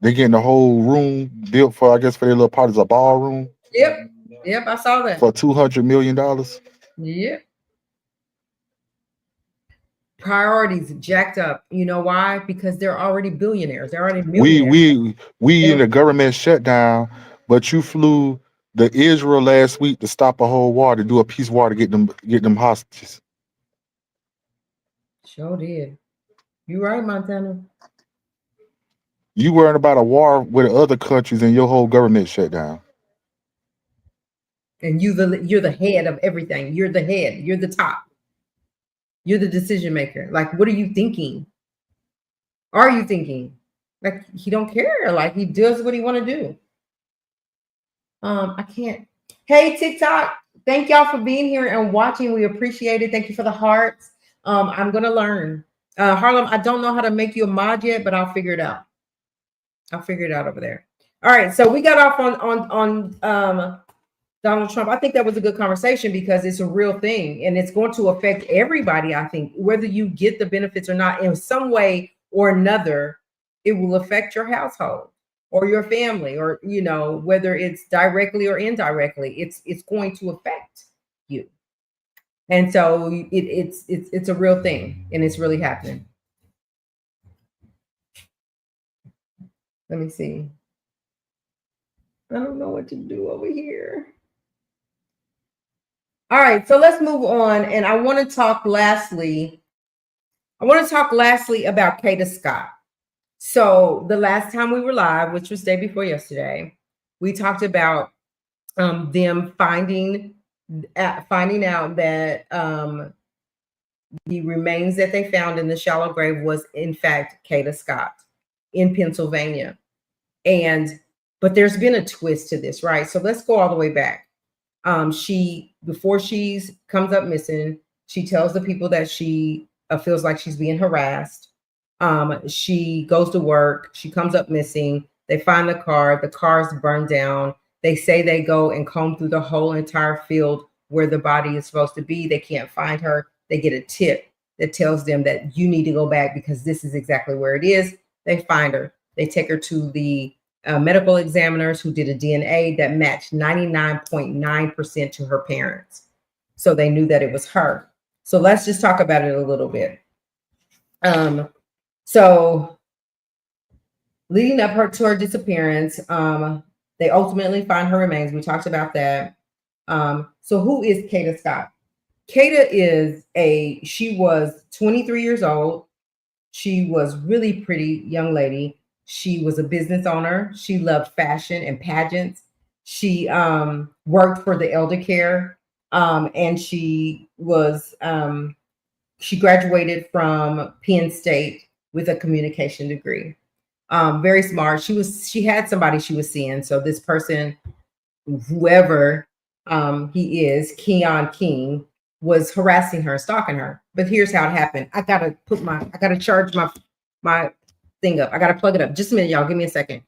[SPEAKER 2] They getting the whole room built for, I guess, for their little parties, a ballroom
[SPEAKER 1] Yep. Yep. I saw that.
[SPEAKER 2] for $200 million.
[SPEAKER 1] Yep. Priorities jacked up. You know why? Because they're already billionaires. They're already
[SPEAKER 2] We
[SPEAKER 1] millionaires.
[SPEAKER 2] we
[SPEAKER 1] They
[SPEAKER 2] in
[SPEAKER 1] don't
[SPEAKER 2] the government shutdown, but you flew the Israel last week to stop a whole war to do a peace war to get them hostages.
[SPEAKER 1] sure did. You right, Montana.
[SPEAKER 2] You worrying about a war with other countries and your whole government shut down.
[SPEAKER 1] And you're the head of everything. You're the head. You're the top. You're the decision maker. Like, what are you thinking? Are you thinking? Like he don't care. Like he does what he want to do. I can't. Hey, TikTok. Thank y'all for being here and watching. We appreciate it. Thank you for the hearts. I'm gonna learn. Harlem, I don't know how to make you a mod yet, but I'll figure it out. I'll figure it out over there. All right. So we got off on Donald Trump. I think that was a good conversation because it's a real thing and it's going to affect everybody. I think whether you get the benefits or not, in some way or another, it will affect your household or your family, or whether it's directly or indirectly, it's going to affect you. And so it's a real thing and it's really happening. Let me see. I don't know what to do over here. All right, so let's move on. And I want to talk lastly. I want to talk lastly about Kada Scott. So the last time we were live, which was day before yesterday, we talked about them finding out that the remains that they found in the shallow grave was in fact Kada Scott in Pennsylvania. But there's been a twist to this, right? So let's go all the way back. She before she comes up missing, she tells the people that she feels like she's being harassed. She goes to work. She comes up missing. They find the car. The car's burned down. They say they go and comb through the whole entire field where the body is supposed to be. They can't find her. They get a tip that tells them that you need to go back because this is exactly where it is. They find her. They take her to the medical examiners who did a DNA that matched 99.9% to her parents. So they knew that it was her. So let's just talk about it a little bit. So leading up to her disappearance, they ultimately find her remains. We talked about that. So who is Kada Scott? She was 23 years old. She was really pretty young lady. She was a business owner. She loved fashion and pageants. She worked for the elder care. And she graduated from Penn State with a communication degree. Very smart. She had somebody she was seeing. So this person, whoever he is, Keon King, was harassing her, stalking her. But here's how it happened. I gotta charge my thing up. I gotta plug it up. Just a minute, y'all. Give me a second.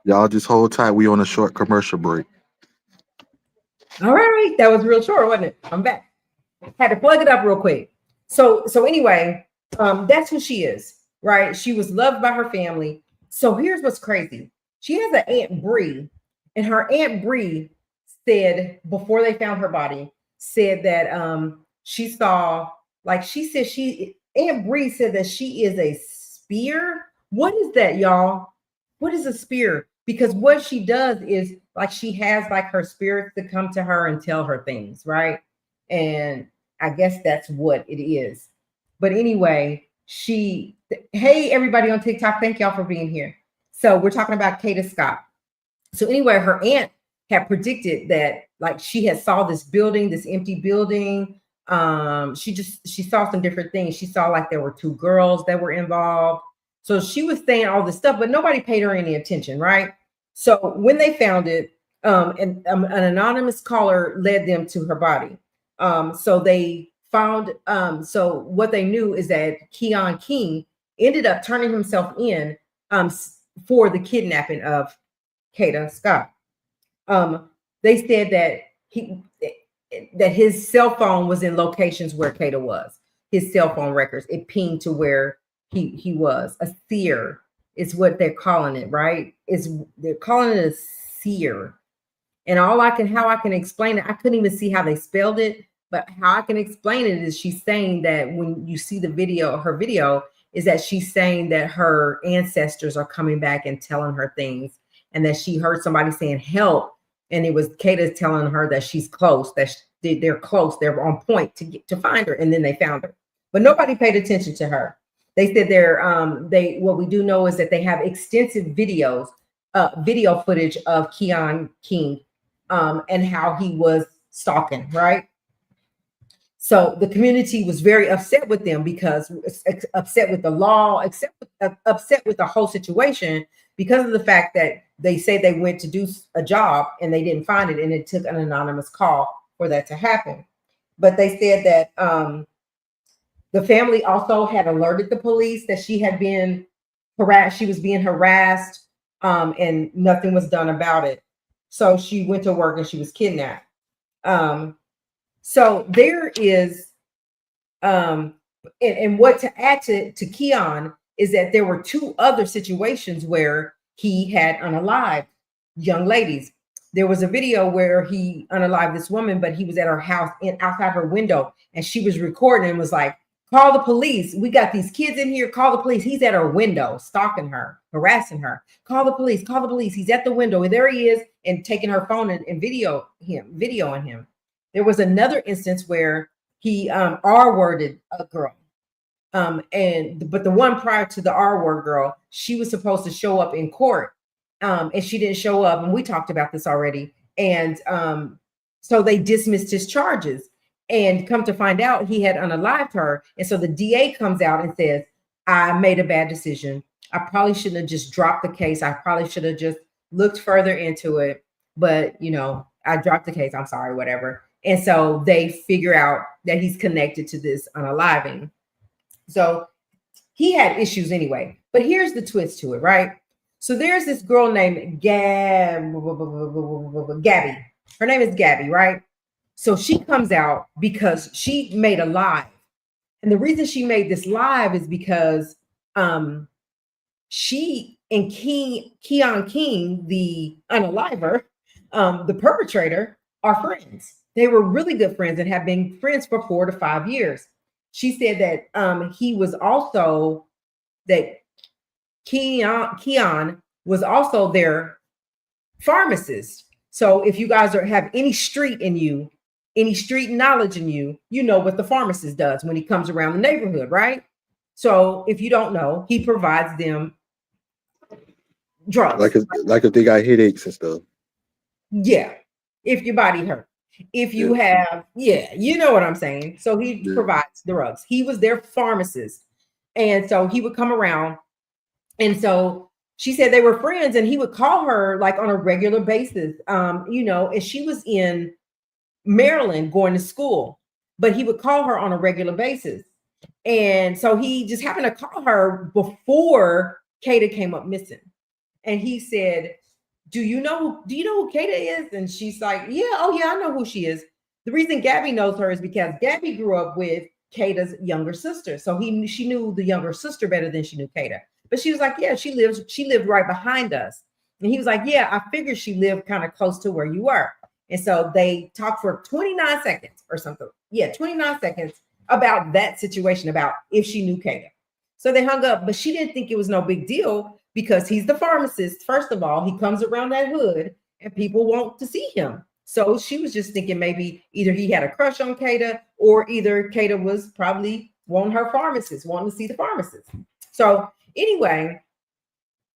[SPEAKER 2] Y'all just hold tight. We on a short commercial break.
[SPEAKER 1] All right, that was real short, wasn't it? I'm back. Had to plug it up real quick. So anyway, that's who she is, right? She was loved by her family. So here's what's crazy. She has an Aunt Bree, and her Aunt Bree said before they found her body, said that she saw, like she said, Aunt Bree said that she is a spear. What is that, y'all? What is a spear? Because what she does is like she has like her spirits to come to her and tell her things, right? And I guess that's what it is. But anyway, hey, everybody on TikTok, thank y'all for being here. So we're talking about Kada Scott. So anyway, her aunt had predicted that like she had saw this building, this empty building. She saw some different things. She saw like there were two girls that were involved. So she was saying all this stuff, but nobody paid her any attention, right? So when they found it, and an anonymous caller led them to her body. So they found, so what they knew is that Keon King ended up turning himself in for the kidnapping of Kada Scott. They said that his cell phone was in locations where Kada was. His cell phone records, it pinged to where he was. A seer is what they're calling it, right? They're calling it a seer. And how I can explain it, I couldn't even see how they spelled it, but how I can explain it is she's saying that when you see her video is that she's saying that her ancestors are coming back and telling her things, and that she heard somebody saying help, and it was Kata telling her that she's close, that they're close, they're on point to get to find her, and then they found her. But nobody paid attention to her. They said what we do know is that they have extensive video footage of Keon King and how he was stalking, right? So the community was very upset with them because upset with the law, upset with the whole situation because of the fact that they say they went to do a job and they didn't find it, and it took an anonymous call for that to happen. But they said that the family also had alerted the police that she had been harassed. She was being harassed, and nothing was done about it. So she went to work and she was kidnapped. So there is, and what to add to Keon is that there were two other situations where he had unalived young ladies. There was a video where he unalived this woman, but he was at her house outside her window, and she was recording and was like, "Call the police. We got these kids in here. Call the police." He's at her window, stalking her, harassing her. "Call the police. Call the police. He's at the window. And there he is," and taking her phone and videoing him. There was another instance where he R-worded a girl. But the one prior to the R-word girl, she was supposed to show up in court. And she didn't show up. And we talked about this already. And so they dismissed his charges. And come to find out, he had unalived her. And so the DA comes out and says, "I made a bad decision. I probably shouldn't have just dropped the case. I probably should have just looked further into it. But, I dropped the case. I'm sorry, whatever." And so they figure out that he's connected to this unaliving. So he had issues anyway. But here's the twist to it, right? So there's this girl named Gabby. Her name is Gabby, right? So she comes out because she made a live. And the reason she made this live is because she and Keon King, the unaliver, the perpetrator, are friends. They were really good friends and have been friends for 4 to 5 years. she said that he was also that Keon was also their pharmacist. So if you guys have any street in you, any street knowledge in you, you know what the pharmacist does when he comes around the neighborhood, right? So if you don't know, he provides them drugs.
[SPEAKER 3] Like if they got headaches and stuff.
[SPEAKER 1] Yeah. If your body hurt. If
[SPEAKER 3] Yeah.
[SPEAKER 1] you have, yeah, you know what I'm saying. So he
[SPEAKER 3] Yeah.
[SPEAKER 1] provides drugs. He was their pharmacist. And so he would come around. And so she said they were friends and he would call her like on a regular basis. And she was in Maryland going to school, but he would call her on a regular basis. And so he just happened to call her before Kada came up missing. And he said, do you know who Kada is? And she's like, yeah, oh yeah, I know who she is. The reason Gabby knows her is because Gabby grew up with Kada's younger sister. So she knew the younger sister better than she knew Kada. But she was like, yeah, she lived right behind us. And he was like, yeah, I figured she lived kind of close to where you were. And so they talked for 29 seconds or something. Yeah, 29 seconds about that situation, about if she knew Kada. So they hung up, but she didn't think it was no big deal because he's the pharmacist. First of all, he comes around that hood and people want to see him. So she was just thinking maybe either he had a crush on Kada or either Kada was probably wanting to see the pharmacist. So anyway,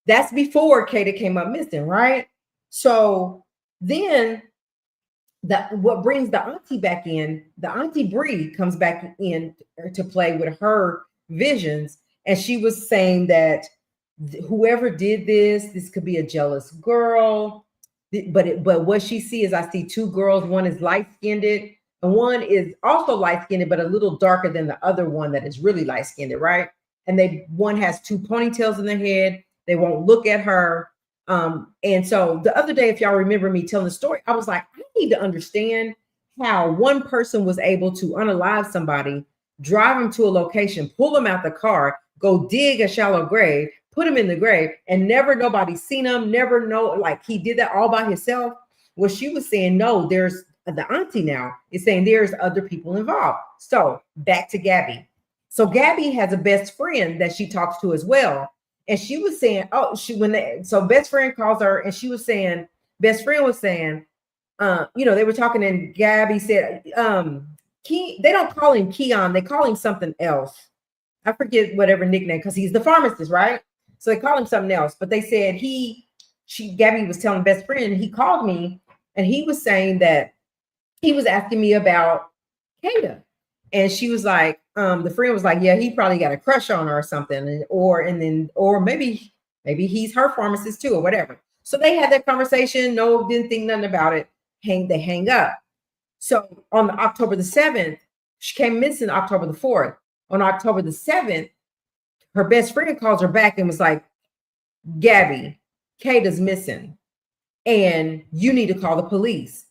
[SPEAKER 1] that's before Kada came up missing, right? So then what brings the auntie back in, the auntie Bree comes back in to play with her visions. And she was saying that whoever did this could be a jealous girl. But what she sees is I see two girls. One is light-skinned, and one is also light-skinned, but a little darker than the other one that is really light-skinned, right? And one has two ponytails in their head. They won't look at her. And so the other day, if y'all remember me telling the story, I was like, I need to understand how one person was able to unalive somebody, drive them to a location, pull them out the car, go dig a shallow grave, put them in the grave, and never nobody seen him, never know, like he did that all by himself. Well, she was saying, no, there's the auntie now is saying there's other people involved. So back to Gabby. So Gabby has a best friend that she talks to as well. And she was saying, so best friend calls her and she was saying, best friend was saying, they were talking and Gabby said, they don't call him Keon, they call him something else. I forget whatever nickname, because he's the pharmacist, right? So they call him something else, but they said Gabby was telling best friend, he called me and he was saying that he was asking me about Kada. And she was like, the friend was like, yeah, he probably got a crush on her or something. Or maybe he's her pharmacist too, or whatever. So they had that conversation. No, didn't think nothing about it. They hang up. So on October the 7th, she came missing October the 4th. On October the 7th, her best friend calls her back and was like, Gabby, Kada's missing. And you need to call the police.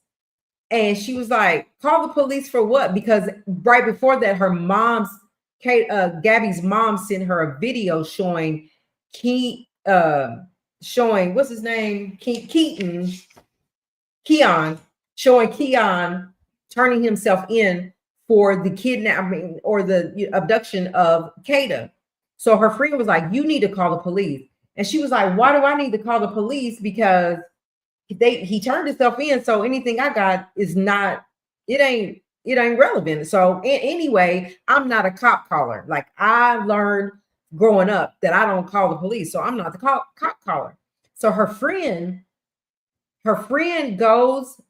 [SPEAKER 1] And she was like, call the police for what? Because right before that, her Gabby's mom sent her a video showing what's his name? Keon, showing Keon turning himself in for the kidnapping or the abduction of Kada. So her friend was like, you need to call the police. And she was like, why do I need to call the police? Because he turned himself in. So anything I got is not, it ain't relevant. So anyway, I'm not a cop caller. Like I learned growing up that I don't call the police. So I'm not the cop caller. So her friend goes,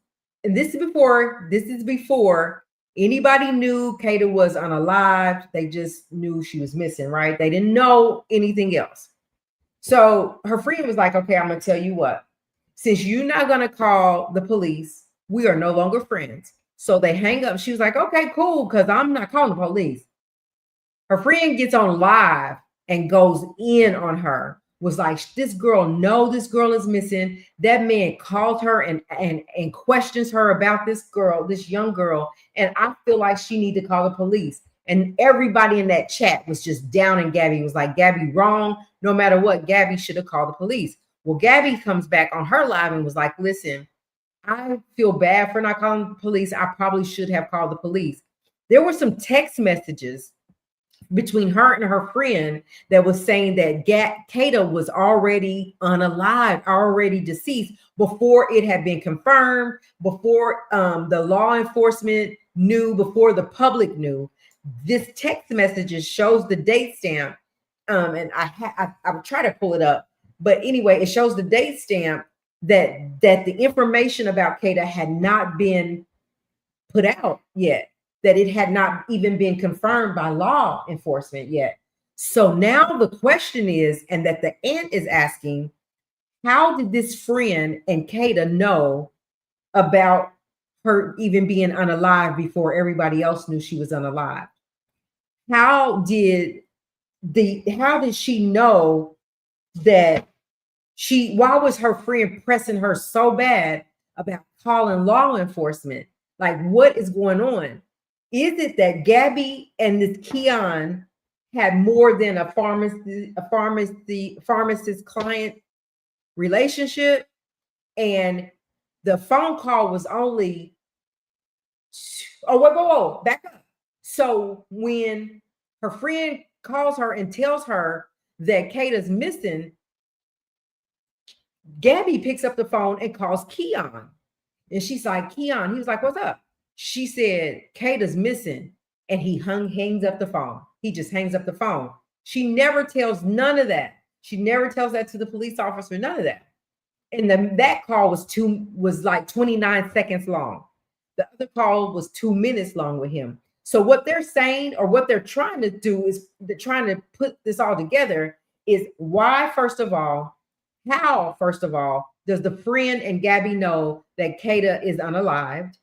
[SPEAKER 1] and this is before anybody knew Kada was unalive. They just knew she was missing, right? They didn't know anything else. So her friend was like, okay, I'm going to tell you what. Since you're not going to call the police, we are no longer friends. So they hang up. She was like, okay, cool, because I'm not calling the police. Her friend gets on live and goes in on her, was like, this girl is missing. That man called her and questions her about this young girl. And I feel like she need to call the police. And everybody in that chat was just down and Gabby was like, Gabby wrong. No matter what, Gabby should have called the police. Well, Gabby comes back on her live and was like, listen, I feel bad for not calling the police. I probably should have called the police. There were some text messages between her and her friend that was saying that Kada was already unalive, already deceased before it had been confirmed, before the law enforcement knew, before the public knew. This text messages shows the date stamp, and I would try to pull it up, but anyway, it shows the date stamp that the information about Kada had not been put out yet, that it had not even been confirmed by law enforcement yet. So now the question is, and that the aunt is asking, how did this friend and Kada know about her even being unalive before everybody else knew she was unalive? How did she know that why was her friend pressing her so bad about calling law enforcement? Like, what is going on? Is it that Gabby and this Keon had more than a pharmacist client relationship, and the phone call was only, whoa, back up. So when her friend calls her and tells her that Kada's missing, Gabby picks up the phone and calls Keon. And she's like, Keon, he was like, what's up? She said, Kada's missing. And he hangs up the phone. He just hangs up the phone. She never tells none of that. She never tells that to the police officer, none of that. And that call was like 29 seconds long. The other call was 2 minutes long with him. So what they're saying, or what they're trying to do, is they're trying to put this all together, is why, first of all, how, first of all, does the friend and Gabby know that Kada is unalived?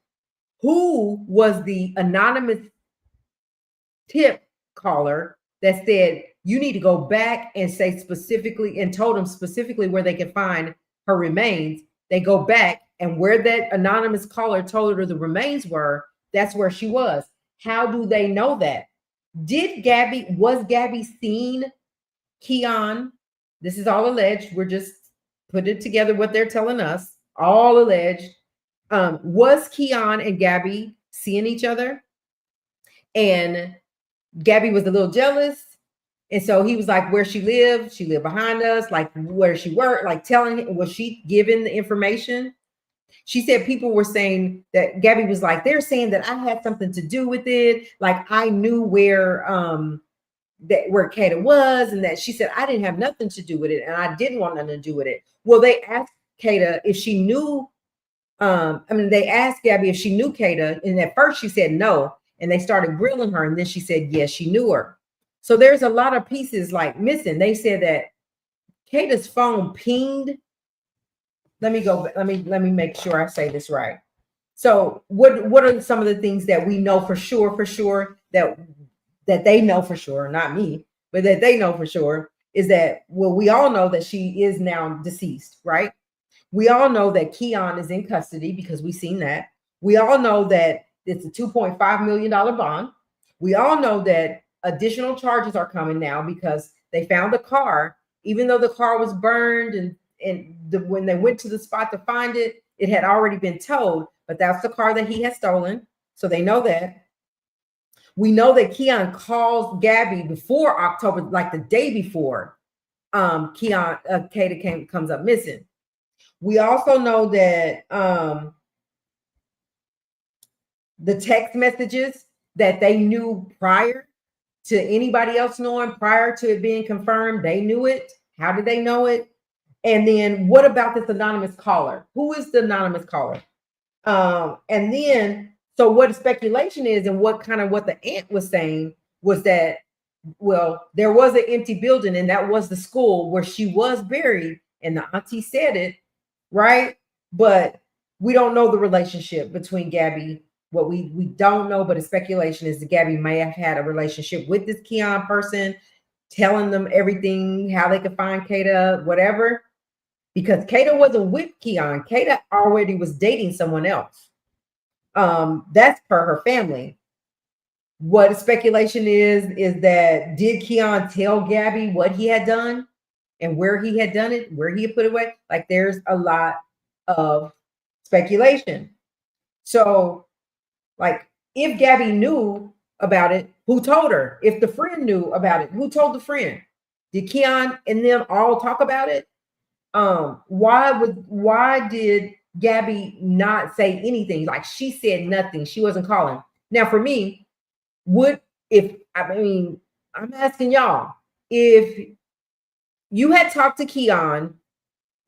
[SPEAKER 1] Who was the anonymous tip caller that said, you need to go back and say specifically, and told them specifically where they can find her remains? They go back, and where that anonymous caller told her the remains were, that's where she was. How do they know that? Was Gabby seen Keon? This is all alleged. We're just putting it together what they're telling us. All alleged. Was Keon and Gabby seeing each other? And Gabby was a little jealous. And so he was like, where she lived behind us, like where she worked, like telling him, was she given the information? She said people were saying that Gabby was like, they're saying that I had something to do with it. Like I knew where Kada was, and that she said I didn't have nothing to do with it, and I didn't want nothing to do with it. Well, they asked Kada if she knew. They asked Gabby if she knew Kada, and at first she said no, and they started grilling her, and then she said yes, she knew her. So there's a lot of pieces like missing. They said that Kada's phone pinged. Let me make sure I say this right. So what are some of the things that we know for sure that they know for sure, not me, but that they know for sure, is that, well, we all know that she is now deceased, right? We all know that Keon is in custody because we've seen that. We all know that it's a $2.5 million bond. We all know that additional charges are coming now because they found the car, even though the car was burned, when they went to the spot to find it, it had already been towed, but that's the car that he had stolen. So they know that. We know that Keon calls Gabby before October, like the day before Kada comes up missing. We also know that the text messages that they knew prior to anybody else knowing, prior to it being confirmed, they knew it. How did they know it? And then what about this anonymous caller? Who is the anonymous caller? And then, so what the speculation is, and what the aunt was saying was that, well, there was an empty building, and that was the school where she was buried, and the auntie said it, right? But we don't know the relationship between Gabby. What we don't know, but a speculation, is that Gabby may have had a relationship with this Keon person, telling them everything, how they could find Kada, whatever. Because Kada wasn't with Keon. Kada already was dating someone else. That's per her family. What speculation is that, did Keon tell Gabby what he had done and where he had done it, where he had put it away? Like, there's a lot of speculation. So, like, if Gabby knew about it, Who told her? If the friend knew about it, who told the friend? Did Keon and them all talk about it? Why did Gabby not say anything? Like she said nothing. She wasn't calling. Now for me, would if I mean I'm asking y'all, if you had talked to Keon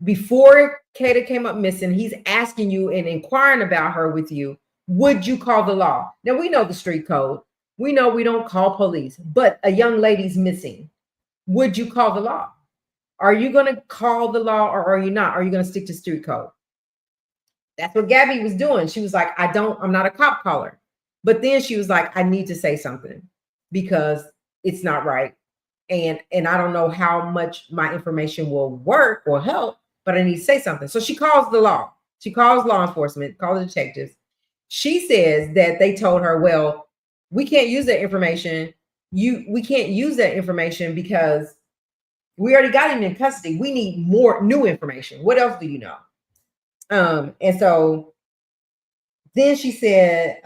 [SPEAKER 1] before Kada came up missing, he's asking you and inquiring about her with you, would you call the law? Now we know the street code. We know we don't call police, but a young lady's missing. Would you call the law? Are you going to call the law or are you not? Are you going to stick to street code? That's what Gabby was doing. She was like, I'm not a cop caller. But then she was like, I need to say something because it's not right. And I don't know how much my information will work or help, but I need to say something. So she calls the law. She calls law enforcement, calls the detectives. She says that they told her, well, we can't use that information. We can't use that information because we already got him in custody. We need more new information. What else do you know? And so then she said,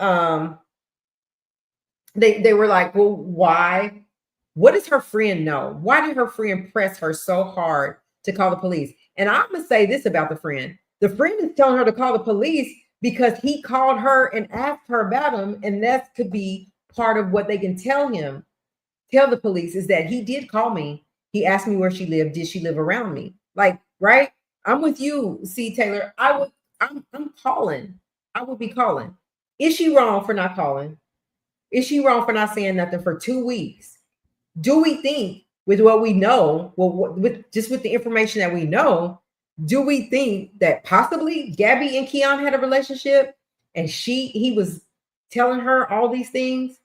[SPEAKER 1] they were like, well, why? What does her friend know? Why did her friend press her so hard to call the police? And I'm gonna say this about the friend. The friend is telling her to call the police because he called her and asked her about him, and that could be part of what they can tell the police is that he did call me. He asked me where she lived. Did she live around me? Like, right? I'm with you, C. Taylor. I'm calling. I would be calling. Is she wrong for not calling? Is she wrong for not saying nothing for 2 weeks? Do we think with what we know, with the information that we know, do we think that possibly Gabby and Keon had a relationship and he was telling her all these things?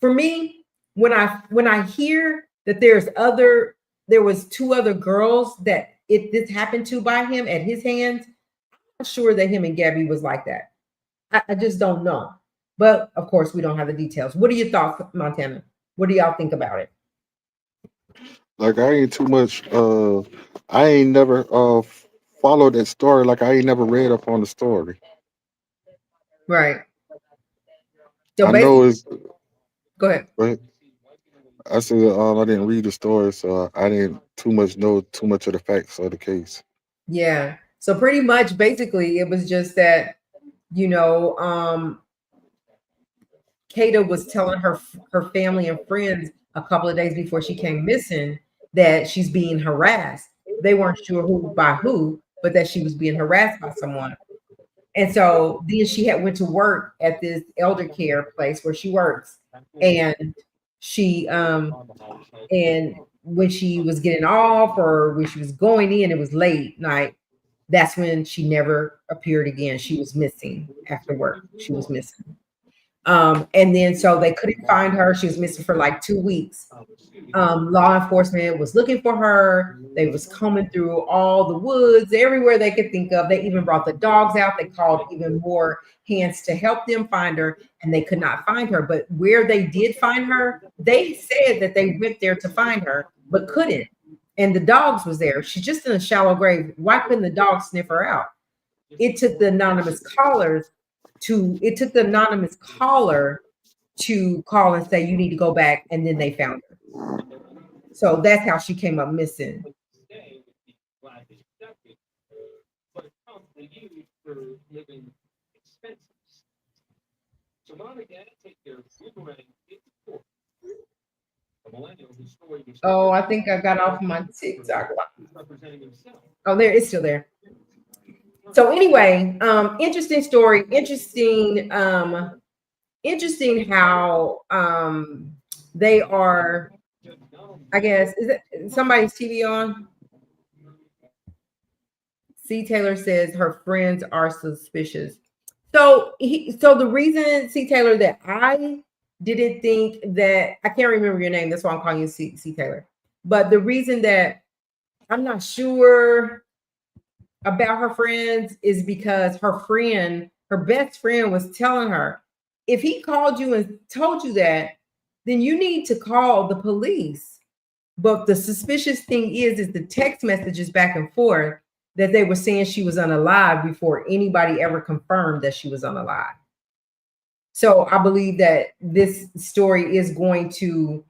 [SPEAKER 1] For me, when I hear that there was 2 other girls that this happened to by him at his hands, I'm not sure that him and Gabby was like that. I just don't know. But of course, we don't have the details. What are your thoughts, Montana? What do y'all think about it?
[SPEAKER 2] Like I ain't too much. I ain't never followed that story. Like I ain't never read up on the story.
[SPEAKER 1] Right. So
[SPEAKER 2] I
[SPEAKER 1] basically,
[SPEAKER 2] know it's.
[SPEAKER 1] go ahead.
[SPEAKER 2] But I said I didn't read the story, so I didn't too much know too much of the facts of the case.
[SPEAKER 1] Yeah. So pretty much basically it was just that, you know, Kada was telling her family and friends a couple of days before she came missing that she's being harassed. They weren't sure who by who, but that she was being harassed by someone. And so then she had went to work at this elder care place where she works. And she and when she was getting off or when she was going in, it was late night. That's when she never appeared again. She was missing after work. She was missing. And then so they couldn't find her. She was missing for like 2 weeks. Law enforcement was looking for her. They was combing through all the woods, everywhere they could think of. They even brought the dogs out. They called even more hands to help them find her, and they could not find her. But where they did find her, they said that they went there to find her, but couldn't. And the dogs was there. She's just in a shallow grave. Why couldn't the dogs sniff her out? It took the anonymous callers it took the anonymous caller to call and say you need to go back, and then they found her. So that's how she came up missing. Oh, I think I got off my TikTok. Oh, there it's still there. So anyway, interesting story. Interesting how they are. I guess is it somebody's TV on? C. Taylor says her friends are suspicious. So the reason C. Taylor that I didn't think that I can't remember your name. That's why I'm calling you C. Taylor. But the reason that I'm not sure about her friends is because her best friend was telling her, if he called you and told you that, then you need to call the police. But the suspicious thing is the text messages back and forth that they were saying she was unalive before anybody ever confirmed that she was unalive. So I believe that this story is going to,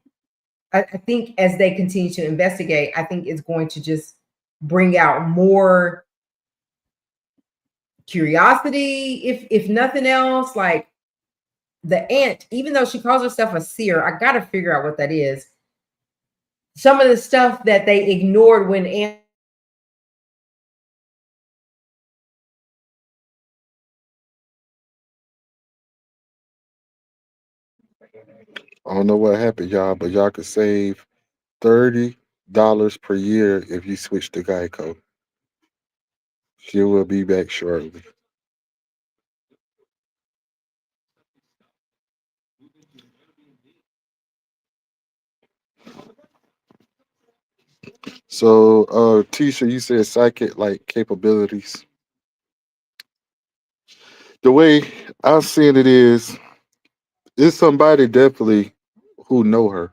[SPEAKER 1] I think as they continue to investigate, I think it's going to just bring out more curiosity, if nothing else. Like the aunt, even though she calls herself a seer, I gotta figure out what that is. Some of the stuff that they ignored when aunt
[SPEAKER 2] I don't know what happened, y'all, but y'all could save $30 per year if you switch to Geico. She will be back shortly. So, Tisha, you said psychic like capabilities. The way I've seen it is, it's somebody definitely who know her.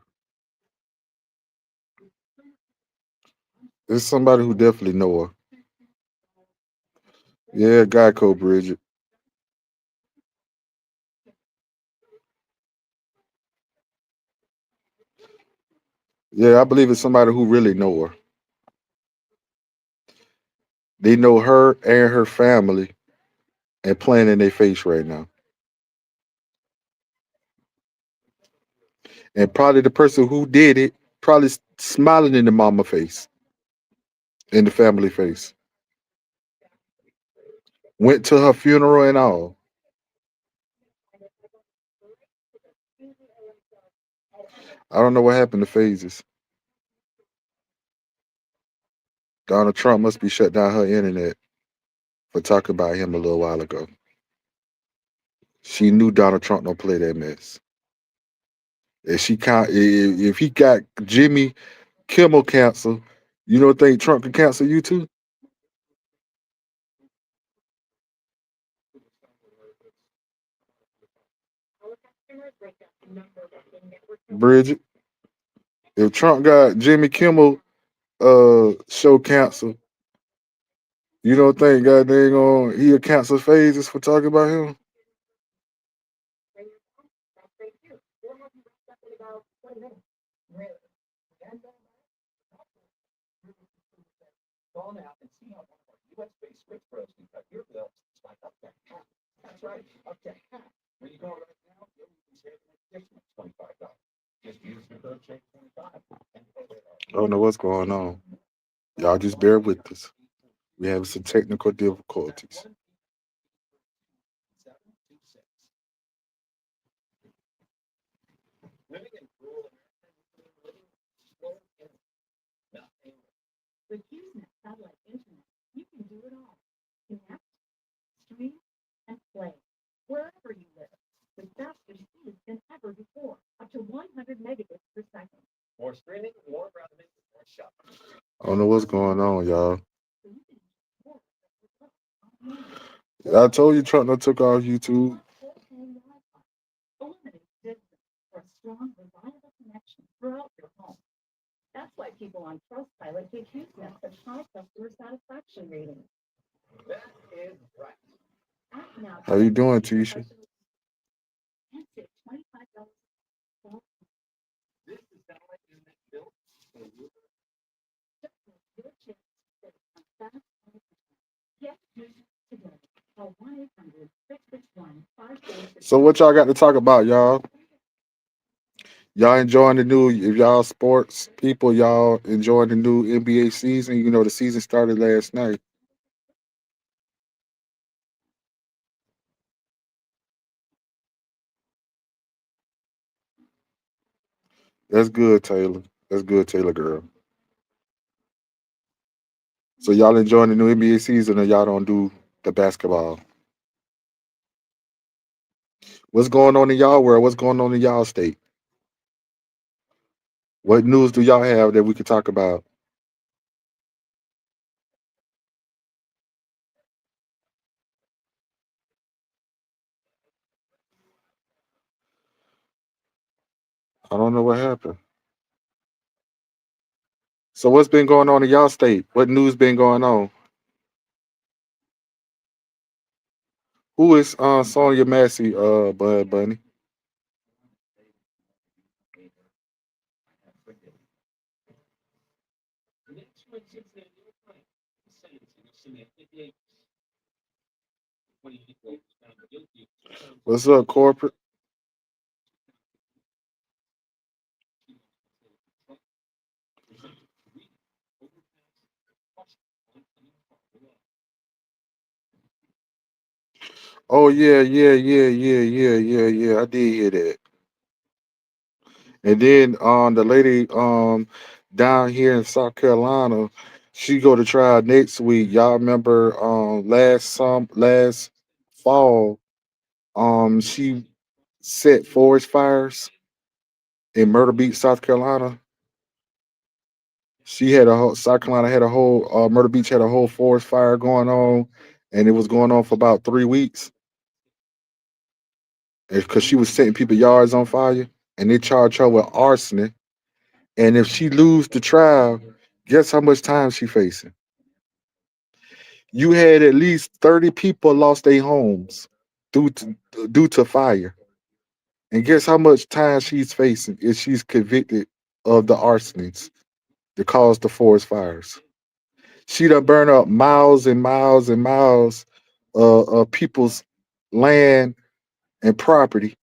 [SPEAKER 2] It's somebody who definitely know her. Yeah, Geico, Bridget. Yeah, I believe it's somebody who really know her. They know her and her family and playing in their face right now. And probably the person who did it probably smiling in the mama face, in the family face. Went to her funeral and all. I don't know what happened to phases. Donald Trump must be shut down her internet for talking about him a little while ago. She knew Donald Trump don't play that mess. If she can't, if he got Jimmy Kimmel cancel, you don't think Trump can cancel you too, Bridget? If Trump got Jimmy Kimmel show canceled, you don't think God dang on he'll cancel phases for talking about him? I don't know what's going on. Y'all just bear with us. We have some technical difficulties. I don't know what's going on, y'all. I told you Trump done took off YouTube. How you doing, Tisha? So what y'all got to talk about, y'all? Y'all enjoying the new? If y'all sports people, y'all enjoying the new NBA season? You know the season started last night. That's good, Taylor. That's good, Taylor girl. So y'all enjoying the new NBA season, or y'all don't do the basketball? What's going on in y'all world? What's going on in y'all state? What news do y'all have that we could talk about? I don't know what happened. So what's been going on in y'all state? What news been going on? Who is Sonya Massey, Bud Bunny? What's up, corporate? Oh yeah, yeah. I did hear that. And then the lady down here in South Carolina, she go to trial next week. Y'all remember last fall, she set forest fires in Myrtle Beach, South Carolina. She had a whole South Carolina had a whole Myrtle Beach had a whole forest fire going on, and it was going on for about 3 weeks because she was setting people yards on fire, and they charged her with arson. And if she lose the trial, guess how much time she facing? You had at least 30 people lost their homes due to due to fire. And guess how much time she's facing if she's convicted of the arsonists that caused the forest fires? She done burn up miles and miles and miles of people's land and property.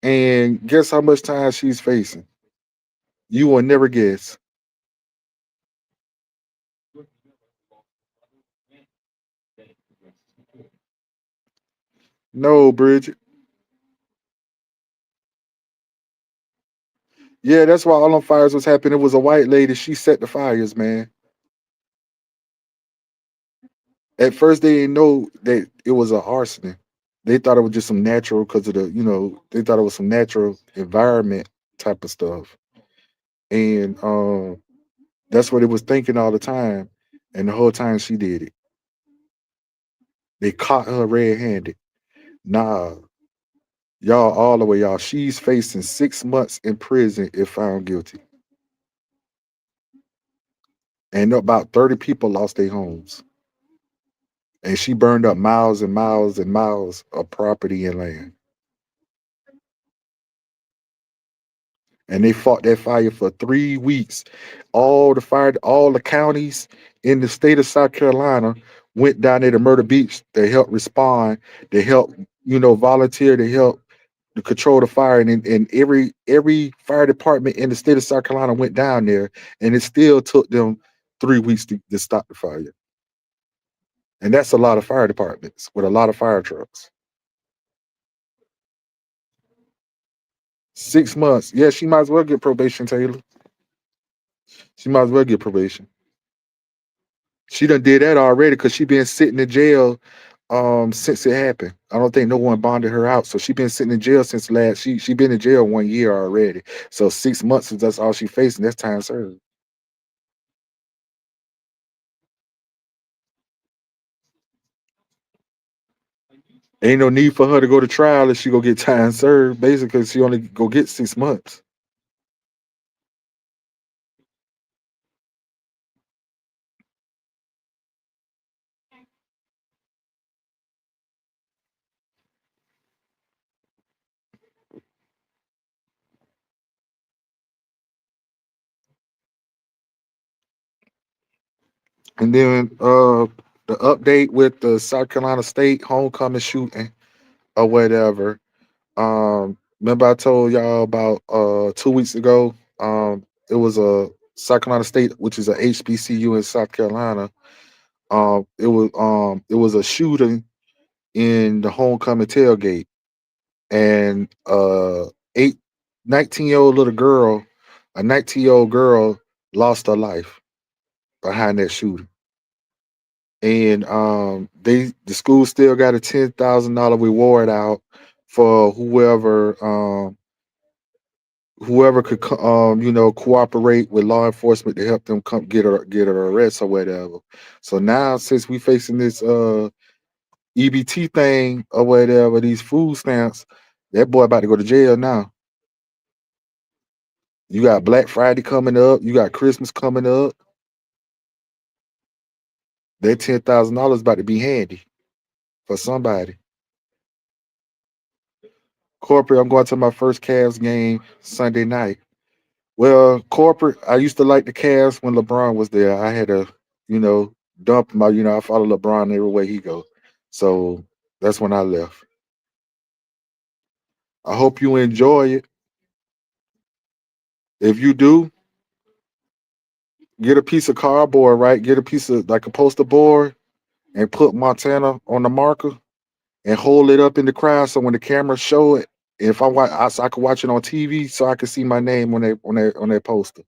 [SPEAKER 2] And guess how much time she's facing? You will never guess. No, Bridget. Yeah, that's why all them fires was happening. It was a white lady. She set the fires, man. At first, they didn't know that it was an arson. They thought it was just some natural because of they thought it was some natural environment type of stuff. And that's what it was thinking all the time. And the whole time she did it, they caught her red handed. Nah, y'all, all the way, y'all. She's facing 6 months in prison if found guilty. And about 30 people lost their homes. And she burned up miles and miles and miles of property and land. And they fought that fire for 3 weeks. All the counties in the state of South Carolina went down there to Myrtle Beach to help respond, to help, volunteer to help to control the fire. And every fire department in the state of South Carolina went down there, and it still took them 3 weeks to stop the fire. And that's a lot of fire departments with a lot of fire trucks. 6 months. Yeah, she might as well get probation, Taylor. She might as well get probation. She done did that already because she been sitting in jail since it happened. I don't think no one bonded her out. So she been sitting in jail since last she been in jail 1 year already. So 6 months is that's all she facing. That's time served. Ain't no need for her to go to trial if she go get time served. Basically, she only go get 6 months. And then the update with the South Carolina State homecoming shooting or whatever. Remember I told y'all about 2 weeks ago. It was a South Carolina State, which is a HBCU in South Carolina. It was a shooting in the homecoming tailgate, and eight 19-year-old little girl, a 19-year-old girl lost her life behind that shooting. And the school still got a $10,000 reward out for whoever could cooperate with law enforcement to help them come get her arrest or whatever. So now since we facing this EBT thing or whatever, these food stamps, that boy about to go to jail now. You got Black Friday coming up, you got Christmas coming up. That $10,000 about to be handy. for somebody. Corporate, I'm going to my first Cavs game Sunday night. Well, corporate, I used to like the Cavs when LeBron was there. I had to, you know, dump my, I follow LeBron everywhere he go. So that's when I left. I hope you enjoy it. If you do, get a piece of cardboard, right? Get a piece of like a poster board and put Montana on the marker and hold it up in the crowd so when the camera show it, if I watch, so I can watch it on TV so I can see my name on that poster.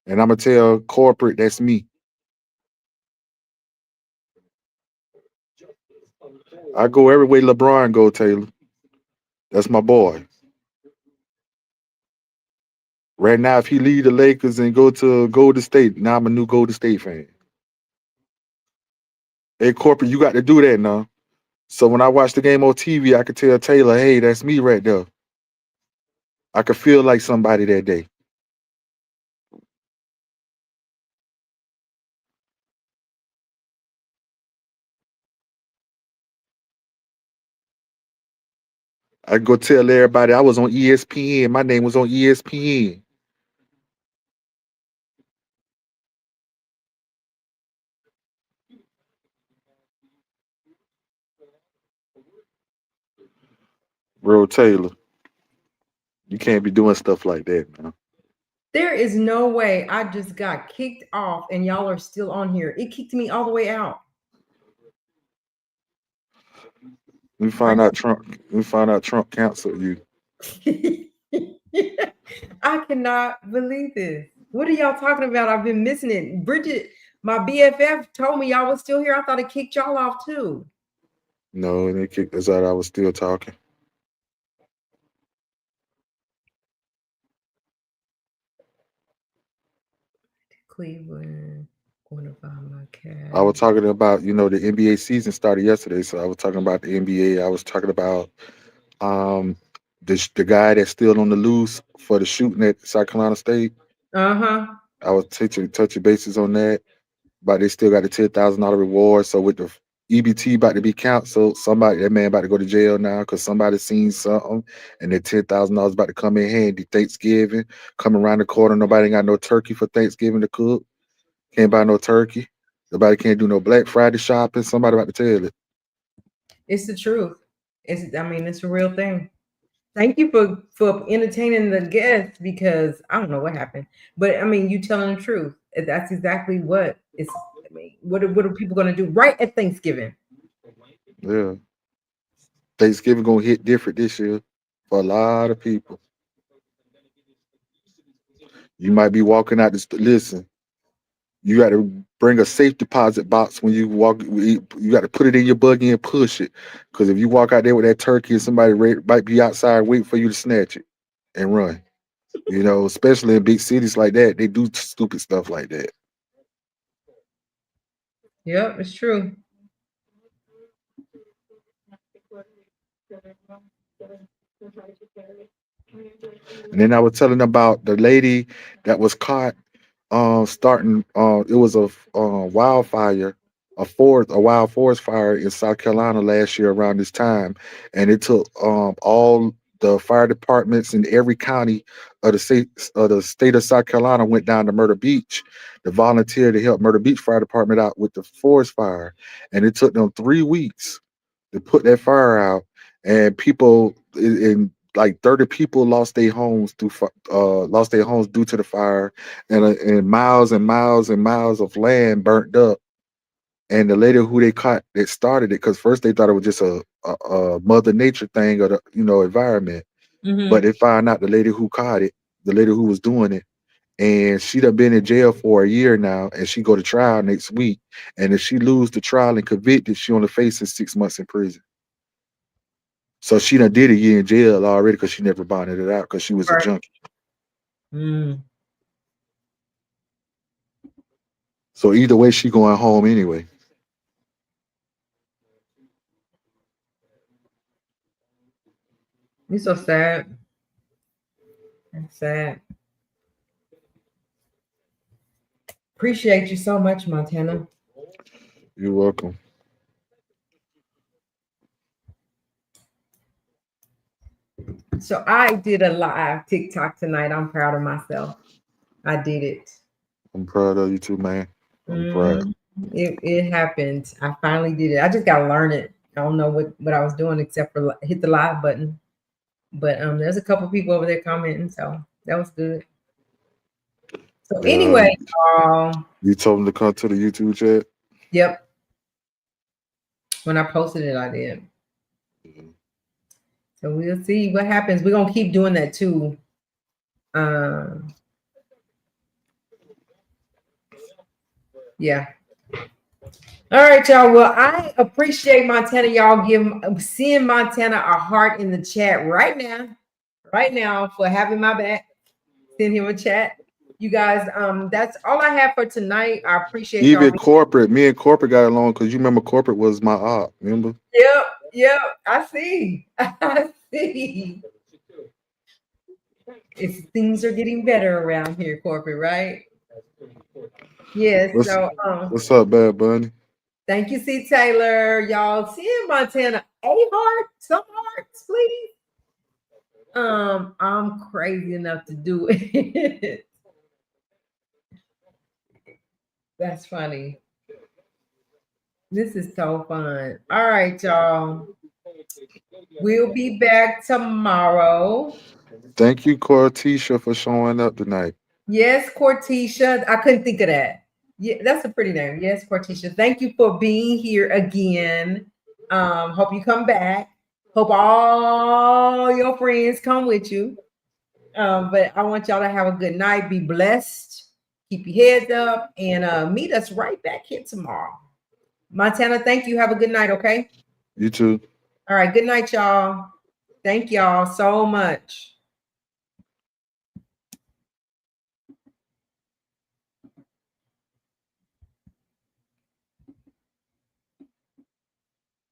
[SPEAKER 2] And I'm gonna tell corporate that's me. I go every way LeBron go, Taylor. That's my boy. Right now, if he leave the Lakers and go to Golden State, now I'm a new Golden State fan. Hey, corporate, you got to do that now. So when I watch the game on TV, I can tell Taylor, hey, that's me right there. I could feel like somebody that day. I go tell everybody I was on ESPN. My name was on ESPN. Bro, Taylor, you can't be doing stuff like that, man.
[SPEAKER 1] There is no way I just got kicked off and y'all are still on here. It kicked me all the way out.
[SPEAKER 2] We
[SPEAKER 1] Are
[SPEAKER 2] find out Trump. We find out Trump canceled you.
[SPEAKER 1] you? I cannot believe this. What are y'all talking about? I've been missing it. Bridget, my BFF, told me y'all was still here. I thought it kicked y'all off too.
[SPEAKER 2] No, and they kicked us out. I was still talking.
[SPEAKER 1] Cleveland, going to buy my
[SPEAKER 2] I
[SPEAKER 1] cat.
[SPEAKER 2] was talking about, the NBA season started yesterday, so I was talking about the NBA. I was talking about um the guy that's still on the loose for the shooting at South Carolina State.
[SPEAKER 1] Uh huh.
[SPEAKER 2] I was touching bases on that, but they still got the $10,000 reward. So with the EBT about to be canceled, that man about to go to jail now because somebody seen something, and that $10,000 about to come in handy. Thanksgiving come around the corner. Nobody ain't got no turkey for Thanksgiving to cook. Can't buy no turkey. Nobody can't do no Black Friday shopping. Somebody about to tell it.
[SPEAKER 1] It's the truth. It's a real thing. Thank you for entertaining the guests because I don't know what happened, but you telling the truth. That's exactly what it's. What are people going to do right at Thanksgiving?
[SPEAKER 2] Yeah, Thanksgiving gonna hit different this year for a lot of people. You might be walking out this. Listen, you got to bring a safe deposit box when you walk. You got to put it in your buggy and push it, because if you walk out there with that turkey, and somebody might be outside waiting for you to snatch it and run. Especially in big cities like that, they do stupid stuff like that.
[SPEAKER 1] Yep, it's true.
[SPEAKER 2] And then I was telling about the lady that was caught starting it was a wildfire, a wild forest fire in South Carolina last year around this time, and it took all the fire departments in every county of the state of South Carolina went down to Myrtle Beach to volunteer to help Myrtle Beach Fire Department out with the forest fire, and it took them 3 weeks to put that fire out, and people in like 30 people lost their homes due to the fire, and miles and miles and miles of land burnt up. And the lady who they caught that started it, because first they thought it was just a mother nature thing or the environment, but
[SPEAKER 1] Hmm.
[SPEAKER 2] they found out the lady who caught it, the lady who was doing it, and she done been in jail for a year now, and she go to trial next week. And if she lose the trial and convicted, she only faces 6 months in prison. So she done did a year in jail already because she never bonded it out because she was a
[SPEAKER 1] Right.
[SPEAKER 2] junkie.
[SPEAKER 1] Mm.
[SPEAKER 2] So either way, she going home anyway.
[SPEAKER 1] It's so sad. It's sad. Appreciate you so much, Montana.
[SPEAKER 2] You're welcome.
[SPEAKER 1] So I did a live TikTok tonight. I'm proud of myself. I did it.
[SPEAKER 2] I'm proud of you too, man. I'm proud.
[SPEAKER 1] Mhm. It happened. I finally did it. I just gotta learn it. I don't know what I was doing except for hit the live button. But there's a couple people over there commenting, so that was good. So
[SPEAKER 2] Yeah,
[SPEAKER 1] anyway, um,
[SPEAKER 2] you told him to come to the YouTube chat.
[SPEAKER 1] yep. When I posted it, I did. So we'll see what happens. We're gonna keep doing that too. Um, yeah. All right, y'all. Well, I appreciate Montana. Y'all seeing Montana a heart in the chat right now for having my back. Send him a chat. You guys, that's all I have for tonight. I appreciate y'all.
[SPEAKER 2] Even corporate, me and corporate got along because you remember corporate was my op. Remember?
[SPEAKER 1] Yep. I see. I see. If things are getting better around here, corporate, right? Yes.
[SPEAKER 2] What's
[SPEAKER 1] So,
[SPEAKER 2] what's up, Bad Bunny?
[SPEAKER 1] thank you, C. Taylor. Y'all seeing Montana a heart, some hearts, please. I'm crazy enough to do it. That's funny. This is so fun. All right, y'all. We'll be back tomorrow.
[SPEAKER 2] Thank you, Cortisha, for showing up tonight.
[SPEAKER 1] Yes, Cortisha. I couldn't think of that. Yeah, that's a pretty name. Yes, Cortisha. Thank you for being here again. Hope you come back. Hope all your friends come with you. But I want y'all to have a good night. Be blessed. Keep your heads up and meet us right back here tomorrow. Montana, thank you. Have a good night, okay?
[SPEAKER 2] You too.
[SPEAKER 1] All right. Good night, y'all. Thank y'all so much.